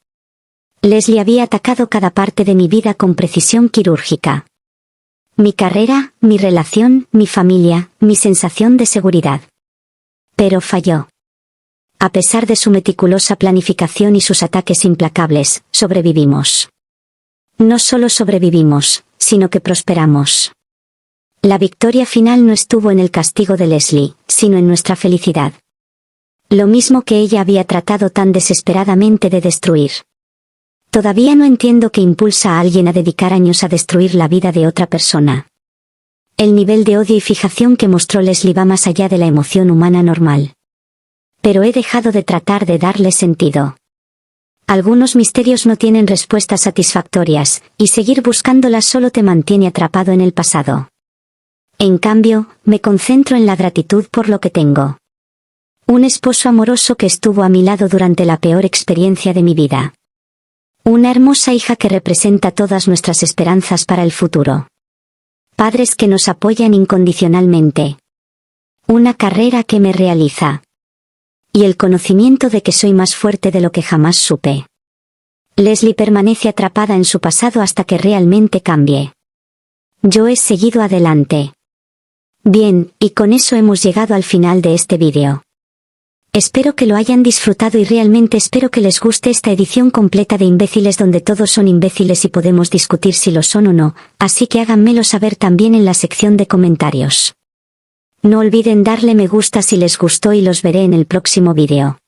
Leslie había atacado cada parte de mi vida con precisión quirúrgica. Mi carrera, mi relación, mi familia, mi sensación de seguridad. Pero falló. A pesar de su meticulosa planificación y sus ataques implacables, sobrevivimos. No solo sobrevivimos, sino que prosperamos. La victoria final no estuvo en el castigo de Leslie, sino en nuestra felicidad. Lo mismo que ella había tratado tan desesperadamente de destruir. Todavía no entiendo qué impulsa a alguien a dedicar años a destruir la vida de otra persona. El nivel de odio y fijación que mostró Leslie va más allá de la emoción humana normal. Pero he dejado de tratar de darle sentido. Algunos misterios no tienen respuestas satisfactorias, y seguir buscándolas solo te mantiene atrapado en el pasado. En cambio, me concentro en la gratitud por lo que tengo. Un esposo amoroso que estuvo a mi lado durante la peor experiencia de mi vida. Una hermosa hija que representa todas nuestras esperanzas para el futuro. Padres que nos apoyan incondicionalmente. Una carrera que me realiza. Y el conocimiento de que soy más fuerte de lo que jamás supe. Leslie permanece atrapada en su pasado hasta que realmente cambie. Yo he seguido adelante. Bien, y con eso hemos llegado al final de este vídeo. Espero que lo hayan disfrutado y realmente espero que les guste esta edición completa de Imbéciles donde todos son imbéciles y podemos discutir si lo son o no, así que háganmelo saber también en la sección de comentarios. No olviden darle me gusta si les gustó y los veré en el próximo vídeo.